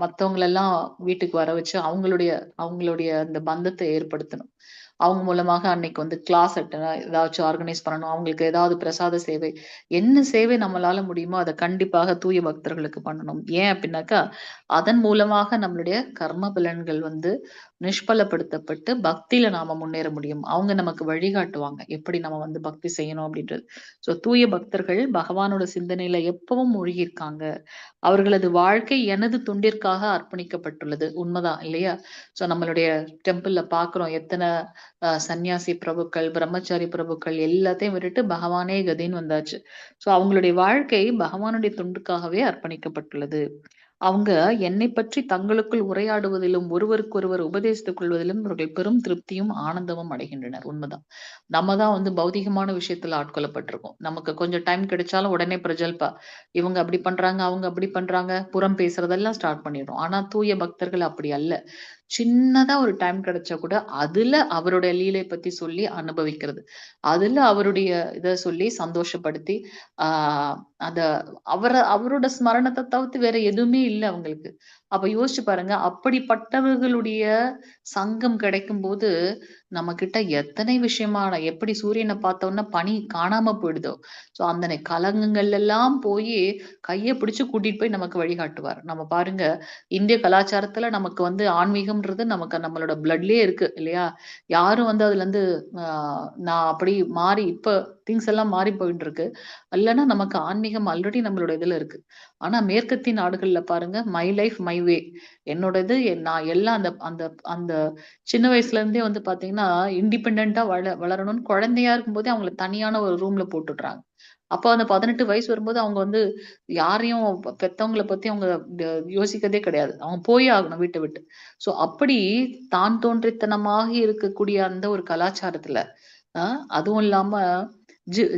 மத்தவங்களெல்லாம் வீட்டுக்கு வர வச்சு அவங்களுடைய அந்த பந்தத்தை ஏற்படுத்தணும். அவங்க மூலமாக அன்னைக்கு வந்து கிளாஸ் ஏதாச்சும் ஆர்கனைஸ் பண்ணணும். அவங்களுக்கு ஏதாவது பிரசாத சேவை, என்ன சேவை நம்மளால முடியுமோ அதை கண்டிப்பாக தூய பக்தர்களுக்கு பண்ணணும். ஏன் அப்படின்னாக்கா அதன் மூலமாக நம்மளுடைய கர்ம பலன்கள் வந்து நிஷ்பலப்படுத்தப்பட்டு பக்தியில நாம முன்னேற முடியும். அவங்க நமக்கு வழிகாட்டுவாங்க எப்படி நம்ம வந்து பக்தி செய்யணும் அப்படின்றது. சோ தூய பக்தர்கள் பகவானோட சிந்தனையில எப்பவும் மூழ்கி இருக்காங்க. அவர்களது வாழ்க்கை எனது தொண்டிற்காக அர்ப்பணிக்கப்பட்டுள்ளது. உண்மைதான் இல்லையா? சோ நம்மளுடைய டெம்பிள்ல பாக்குறோம் எத்தனை சன்னியாசி பிரபுக்கள், பிரம்மச்சாரி பிரபுக்கள் எல்லாத்தையும் விட்டுட்டு பகவானே கதின்னு வந்தாச்சு. சோ அவங்களுடைய வாழ்க்கை பகவானுடைய தொண்டுக்காகவே அர்ப்பணிக்கப்பட்டுள்ளது. அவங்க என்னை பற்றி தங்களுக்குள் உரையாடுவதிலும் ஒருவருக்கொருவர் உபதேசித்துக் கொள்வதிலும் இவர்கள் பெரும் திருப்தியும் ஆனந்தமும் அடைகின்றனர். உண்மைதான். நம்ம தான் வந்து பௌதிகமான விஷயத்துல ஆட்கொள்ளப்பட்டிருக்கோம். நமக்கு கொஞ்சம் டைம் கிடைச்சாலும் உடனே பிரஜல்பா இவங்க அப்படி பண்றாங்க, அவங்க அப்படி பண்றாங்க, புறம் பேசுறதெல்லாம் ஸ்டார்ட் பண்ணிடுறோம். ஆனா தூய பக்தர்கள் அப்படி அல்ல. சின்னதா ஒரு டைம் கிடைச்சா கூட அதுல அவருடைய லீலை பத்தி சொல்லி அனுபவிக்கிறது, அதுல அவருடைய இத சொல்லி சந்தோஷப்படுத்தி அத அவரோட ஸ்மரணத்தை தவிர்த்து வேற எதுவுமே இல்லை அவங்களுக்கு. அப்ப யோசிச்சு பாருங்க, அப்படிப்பட்டவர்களுடைய சங்கம் கிடைக்கும் போது நம்ம கிட்ட எத்தனை விஷயமான, எப்படி சூரியனை பார்த்தோம்னா பனி காணாம போயிடுதோ சோ அந்த கலங்கங்கள் எல்லாம் போய் கையை பிடிச்சு கூட்டிட்டு போய் நமக்கு வழிகாட்டுவார். நம்ம பாருங்க, இந்திய கலாச்சாரத்துல நமக்கு வந்து ஆன்மீகம்ன்றது நமக்கு நம்மளோட பிளட்லயே இருக்கு இல்லையா? யாரும் வந்து அதுல இருந்து நான் அப்படி மாறி இப்ப திங்ஸ் எல்லாம் மாறி போயிட்டு இருக்கு. இல்லைன்னா நமக்கு ஆன்மீகம் ஆல்ரெடி நம்மளோட இதுல இருக்கு. ஆனா மேற்கத்திய நாடுகள்ல பாருங்க, மை லைஃப் மை வே, என்னோட இது நான் எல்லாம் அந்த அந்த அந்த சின்ன வயசுல இருந்தே வந்து பாத்தீங்கன்னா இண்டிபெண்டா வளரணும்னு குழந்தையா இருக்கும்போதே அவங்களை தனியான ஒரு ரூம்ல போட்டுடுறாங்க. அப்போ அந்த 18 வயசு வரும்போது அவங்க வந்து யாரையும் பெத்தவங்களை பத்தி அவங்க யோசிக்கிறதே கிடையாது. அவங்க போயே ஆகணும் வீட்டை விட்டு. சோ அப்படி தான் தோன்றித்தனமாக இருக்கக்கூடிய அந்த ஒரு கலாச்சாரத்துல அதுவும் இல்லாம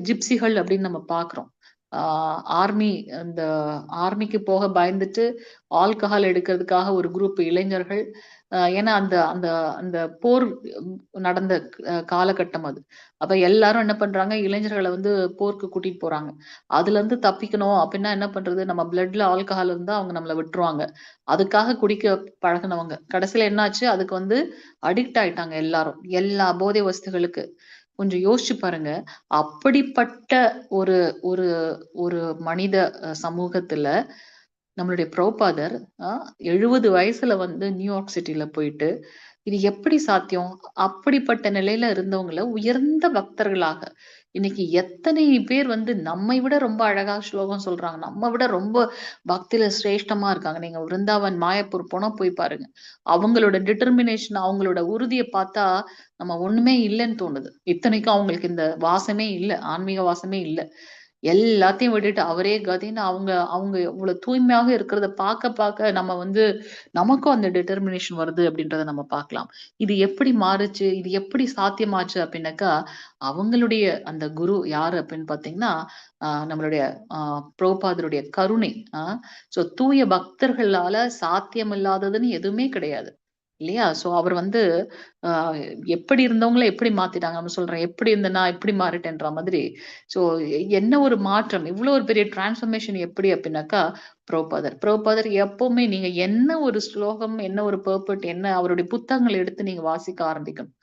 ஜிப்சிகள் அப்படின்னு நம்ம பாக்குறோம். ஆர்மி, அந்த ஆர்மிக்கு போக பயந்துட்டு ஆல்கஹால் எடுக்கிறதுக்காக ஒரு குரூப் இளைஞர்கள், ஏன்னா அந்த அந்த அந்த போர் நடந்த காலகட்டம் அது. அப்ப எல்லாரும் என்ன பண்றாங்க, இளைஞர்களை வந்து போருக்கு கூட்டிட்டு போறாங்க. அதுல இருந்து தப்பிக்கணும் அப்படின்னா என்ன பண்றது, நம்ம பிளட்ல ஆல்கஹால் இருந்தா அவங்க நம்மளை விட்டுருவாங்க. அதுக்காக குடிக்க பழகினவங்க கடைசியில என்னாச்சு, அதுக்கு வந்து அடிக்ட் ஆயிட்டாங்க எல்லாரும், எல்லா போதை வஸ்துகளுக்கு. கொஞ்சம் யோசிச்சு பாருங்க. அப்படிப்பட்ட ஒரு ஒரு ஒரு மனித சமூகத்துல நம்மளுடைய பிரபுபாதர் 70 வயசுல வந்து நியூயார்க் சிட்டில போயிட்டு, இது எப்படி சாத்தியம்? அப்படிப்பட்ட நிலையில இருந்தவங்கள உயர்ந்த பக்தர்களாக இன்னைக்கு எத்தனை பேர் வந்து நம்மை விட ரொம்ப அழகா ஸ்லோகம் சொல்றாங்க, நம்ம விட ரொம்ப பக்தியில சிரேஷ்டமா இருக்காங்க. நீங்க விருந்தாவன் மாயப்பூர் போனா போய் பாருங்க. அவங்களோட டிட்டர்மினேஷன், அவங்களோட உறுதியை பார்த்தா நம்ம ஒண்ணுமே இல்லைன்னு தோணுது. இத்தனைக்கும் அவங்களுக்கு இந்த வாசமே இல்லை, ஆன்மீக வாசமே இல்லை. எல்லாத்தையும் விட்டுட்டு அவரே கதின்னு அவங்க அவங்க இவ்வளவு தூய்மையாக இருக்கிறத பார்க்க நம்ம வந்து நமக்கும் அந்த டிட்டர்மினேஷன் வருது அப்படின்றத நம்ம பார்க்கலாம். இது எப்படி மாறுச்சு? இது எப்படி சாத்தியமாச்சு அப்படின்னாக்கா, அவங்களுடைய அந்த குரு யாரு அப்படின்னு பார்த்தீங்கன்னா, நம்மளுடைய பிரபுபாதருடைய கருணை. சோ தூய பக்தர்களால சாத்தியமில்லாததுன்னு எதுவுமே கிடையாது. இல்லையா? சோ அவர் வந்து அ எப்படி இருந்தவங்கள எப்படி மாத்திட்டாங்க. நம்ம சொல்றேன், எப்படி இருந்த நான் இப்படி மாறிட்டேன்ற மாதிரி. சோ என்ன ஒரு மாற்றம்! இவ்ளோ ஒரு பெரிய டிரான்ஸ்ஃபர்மேஷன் எப்படி அப்படின்னாக்கா, பிரபுபாதர் எப்பவுமே நீங்க என்ன ஒரு ஸ்லோகம், என்ன ஒரு பர்பட், என்ன அவருடைய புத்தகங்கள எடுத்து நீங்க வாசிக்க ஆரம்பிக்கணும்.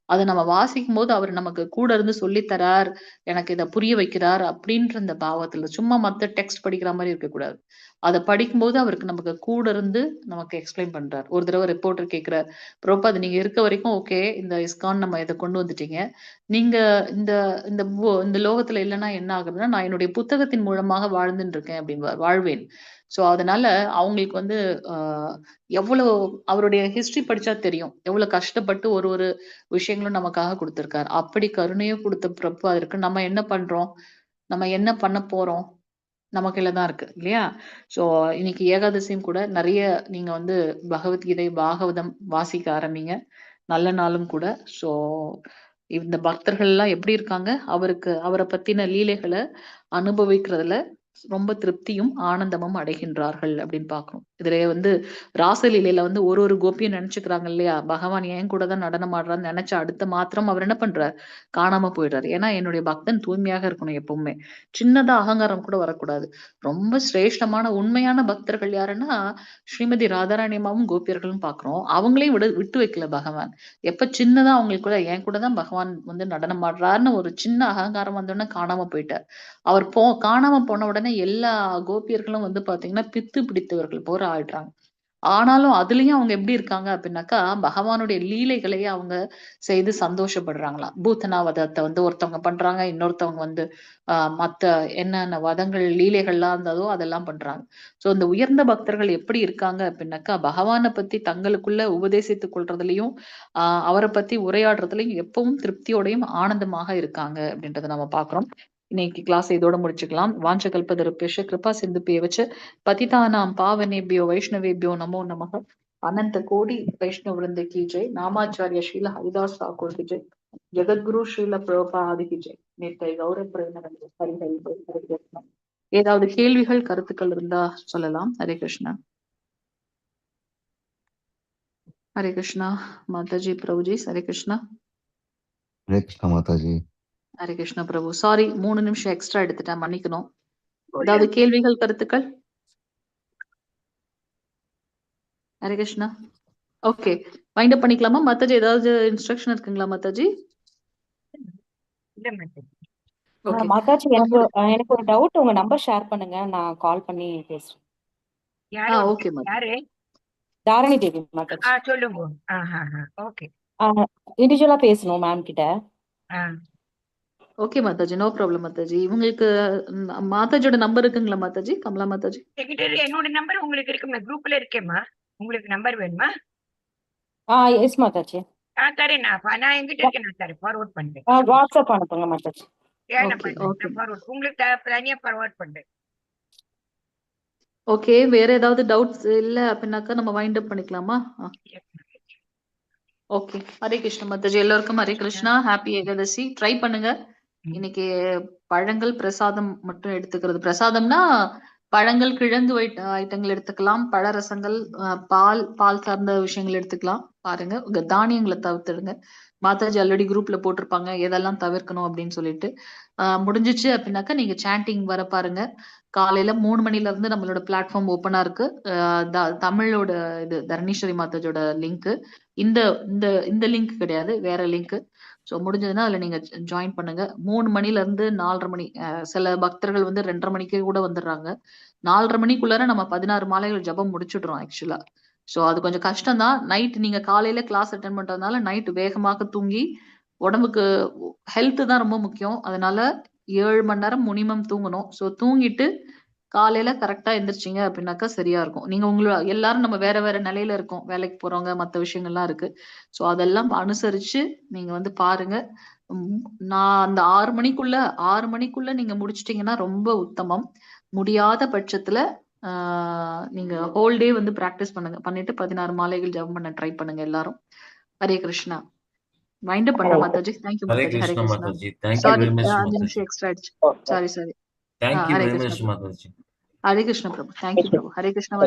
அத நம்ம வாசிக்கும்போது அவர் நமக்கு கூட இருந்து சொல்லி தரார், எனக்கு இத புரிய வைக்கிறார் அப்படின்ற அந்த பாவத்துல, சும்மா மத்த டெக்ஸ்ட் படிக்கிற மாரி இருக்கக்கூடாது. அத படிக்கும்போது அவருக்கு நமக்கு கூட இருந்து நமக்கு எக்ஸ்பிளைன் பண்றார். ஒரு தடவ ரிப்போர்ட்டர் கேட்கிறார், "பிரபுபாத் நீங்க இருக்க வரைக்கும் ஓகே. இந்த இஸ்கான் நம்ம இத கொண்டு வந்துட்டீங்க. நீங்க இந்த இந்த லோகத்துல இல்லன்னா என்ன ஆகுதுன்னா, நான் என்னுடைய புத்தகத்தின் மூலமாக வாழ்ந்துட்டு இருக்கேன்" அப்படின்பார். வாழ்வேன். சோ அதனால அவங்களுக்கு வந்து அ எவ்வளவு அவருடைய ஹிஸ்டரி படிச்சா தெரியும். எவ்வளவு கஷ்டப்பட்டு ஒரு ஒரு விஷயங்களும் நமக்காக குடுத்திருக்காரு. அப்படி கருணையும் குடுத்த பிரபுபாதருக்கு நம்ம என்ன பண்றோம்? நம்ம என்ன பண்ண போறோம்? நம்ம கையில தான் இருக்கு. இல்லையா? சோ இன்னைக்கு ஏகாதசியும் கூட நெறைய நீங்க வந்து பகவத்கீதை, பாகவதம் வாசிக்க ஆரம்பிங்க. நல்ல நாளும் கூட. சோ இந்த பக்தர்கள்லாம் எப்படி இருக்காங்க? அவர பத்தின லீலைகள அனுபவிக்கிறதுல ரொம்ப திருப்தியும், ஆனந்தமும் அடைகின்றார்கள் அப்படின்னு பார்க்கிறோம். இதுல வந்து ராசலீலையில வந்து ஒரு ஒரு கோபியும் நெனச்சுக்கிறாங்க இல்லையா? பகவான் என் கூட தான் நடனம் ஆடுறான்னு நெனச்ச அடுத்த மாத்திரம் அவர் என்ன பண்றார்? காணாம போயிடுறாரு. ஏன்னா என்னுடைய பக்தன் தூய்மையாக இருக்கணும் எப்பவுமே. சின்னதா அகங்காரம் கூட வரக்கூடாது. ரொம்ப சிரேஷ்டமான உண்மையான பக்தர்கள் யாருன்னா, ஸ்ரீமதி ராதாராணி அம்மாவும், கோபியர்களும் பார்க்கிறோம். அவங்களையும் விட்டு வைக்கல பகவான். எப்ப சின்னதா அவங்களுக்குள்ள என் கூட தான் பகவான் வந்து நடனம் ஆடுறார்ன்னு ஒரு சின்ன அகங்காரம் வந்தோனே காணாம போயிட்டார். அவர் காணாம போன உடனே எல்லா கோபியர்களும் வந்து பாத்தீங்கன்னா, பித்து பிடித்தவர்கள் போல ஆயிடுறாங்க. ஆனாலும் அதுலயும் அவங்க எப்படி இருக்காங்க அப்படின்னாக்கா, பகவானுடைய லீலைகளையே அவங்க செய்து சந்தோஷப்படுறாங்களாம். பூத்தனா வதத்த வந்து ஒருத்தவங்க பண்றாங்க. இன்னொருத்தவங்க வந்து மத்த என்னென்ன வதங்கள், லீலைகள்லாம் இருந்ததோ அதெல்லாம் பண்றாங்க. சோ இந்த உயர்ந்த பக்தர்கள் எப்படி இருக்காங்க அப்படின்னாக்கா, பகவான பத்தி தங்களுக்குள்ள உபதேசித்துக் கொள்றதுலயும், அ அவர பத்தி உரையாடுறதுலயும் எப்பவும் திருப்தியோடையும், ஆனந்தமாக இருக்காங்க அப்படின்றத நம்ம பார்க்கிறோம். இன்னைக்கு கிளாஸ் இதோட முடிச்சுக்கலாம். வாஞ்சகல்பதருப்யஷ கிருபா சிந்துப்யவச்ச पतितानां पावनेभ्यो वैष्णवेभ्यो नमो नमः। अनंत कोटि वैष्णव वृंद की जय। नामाचार्य श्रील हरिदास ठाकुर की जय। जगद्गुरु श्रील प्रभुपाद की जय। நித்தை கௌர பிரேமரங்க ஹரி ஹரி போல் ஹரே கிருஷ்ணா. ஏதாவது கேள்விகள் கருத்துக்கள் இருந்தா சொல்லலாம். ஹரே கிருஷ்ணா. ஹரே கிருஷ்ணா. மாதாஜி பிரபுஜி ஹரே கிருஷ்ணா. हरे कृष्णा माता जी। ஹரே கிருஷ்ணா பிரபு. சாரி 3 நிமிஷம் எக்ஸ்ட்ரா எடுத்துட்டேன், மன்னிக்கணும். ஒரு ஏதாவது கேள்விகள் கருத்துக்கள்? Hare Krishna. Okay, wind up பண்ணிக்கலாமா? மாதாஜி ஏதாவது இன்ஸ்ட்ரக்ஷன் இருக்குங்களா மாதாஜி? இல்ல மேடம். ஓகே. மாதாஜி எனக்கு எனக்கு ஒரு டவுட், உங்க நம்பர் ஷேர் பண்ணுங்க, நான் கால் பண்ணி பேசுறேன். யாரு ஓகே மாதாஜி. யாரு? தாரணி தேவி மாதாஜி. சொல்லுங்க. ஓகே. இண்டிவிஜுவலா பேசணும் மேம் கிட்ட. Okay Mataji, no problem Mataji. உங்களுக்கு மாதாஜியோட நம்பர் இருக்குங்களா மாதாஜி? கமலா மாதாஜி. செக்ரட்டரி என்னோட நம்பர் உங்களுக்கு இருக்குமா? குரூப்ல இருக்கேம்மா. உங்களுக்கு நம்பர் வேணுமா? எஸ் மாதாஜி. தரேன். நான் எங்கிட்ட இருக்கேன், நான் தரேன். ஃபார்வர்ட் பண்றேன். வாட்ஸ்அப் அனுப்புங்க மாதாஜி. உங்களுக்கு தனியா ஃபார்வர்ட் பண்றேன். ஓகே, வேற ஏதாவது டவுட்ஸ் இல்ல அப்படின்னாக்கா நம்ம வைண்ட் அப் பண்ணிக்கலாமா? ஓகே, ஹரே கிருஷ்ண மாதாஜி. எல்லாருக்கும் ஹரே கிருஷ்ணா. ஹாப்பி ஏகாதசி. ட்ரை பண்ணுங்க. இன்னைக்கு பழங்கள் பிரசாதம் மட்டும் எடுத்துக்கிறது. பிரசாதம்னா பழங்கள், கிழங்கு ஐட்டங்கள் எடுத்துக்கலாம். பழரசங்கள், பால் சார்ந்த விஷயங்கள் எடுத்துக்கலாம். பாருங்க, உங்க தானியங்களை தவிர்த்துடுங்க. மாதாஜி ஆல்ரெடி குரூப்ல போட்டிருப்பாங்க எதெல்லாம் தவிர்க்கணும் அப்படின்னு சொல்லிட்டு. முடிஞ்சிச்சு அப்படின்னாக்கா நீங்க சாண்டிங் வர பாருங்க. காலையில 3 மணில இருந்து நம்மளோட பிளாட்ஃபார்ம் ஓப்பனா இருக்கு. தமிழோட இது தரணீஸ்வரி மாதாஜோட லிங்க். இந்த இந்த இந்த லிங்க் கிடையாது, வேற லிங்க். ஸோ முடிஞ்சதுன்னா அதுல நீங்க ஜாயின் பண்ணுங்க. 3 மணில இருந்து 4:30 மணி. சில பக்தர்கள் வந்து 2:30 மணிக்கே கூட வந்துடுறாங்க. 4:30 மணிக்குள்ளார நம்ம 16 மாலைகள் ஜபம் முடிச்சுடுறோம் ஆக்சுவலா. ஸோ அது கொஞ்சம் கஷ்டம் தான். நைட் நீங்க காலையில கிளாஸ் அட்டென்ட் பண்றதுனால நைட் வேகமாக தூங்கி, உடம்புக்கு ஹெல்த் தான் ரொம்ப முக்கியம். அதனால 7 மணி நேரம் மினிமம் தூங்கணும். ஸோ தூங்கிட்டு காலையில கரெக்டா எந்திரிச்சிங்க அப்படின்னாக்கா சரியா இருக்கும். நீங்க எல்லாரும் நம்ம வேற வேற நிலையில இருக்கோம். வேலைக்கு போறவங்க, மத்த விஷயங்கள்லாம் இருக்கு. ஸோ அதெல்லாம் அனுசரிச்சு நீங்க வந்து பாருங்க. நான் அந்த 6 மணிக்குள்ள நீங்க முடிச்சிட்டீங்கன்னா ரொம்ப உத்தமம். முடியாத பட்சத்துல நீங்க ஹோல் டே வந்து பிராக்டிஸ் பண்ணுங்க. பண்ணிட்டு 16 மாலைகள் ஜபம் பண்ண ட்ரை பண்ணுங்க எல்லாரும். ஹரே கிருஷ்ணா. வைண்ட் அப் பண்ணலாம் Mataji. Thank you Hare Mataji. Hare Krishna, Krishna. Mataji. Thank you sorry, very much, 5 நிமிஷம் Mataji. எக்ஸ்ட்ரா ஆயிடுச்சு. Sorry. Thank you Hare very Krishna much, Prabhu. Mataji. Hare Krishna Prabhu. Thank you Prabhu. Hare Krishna.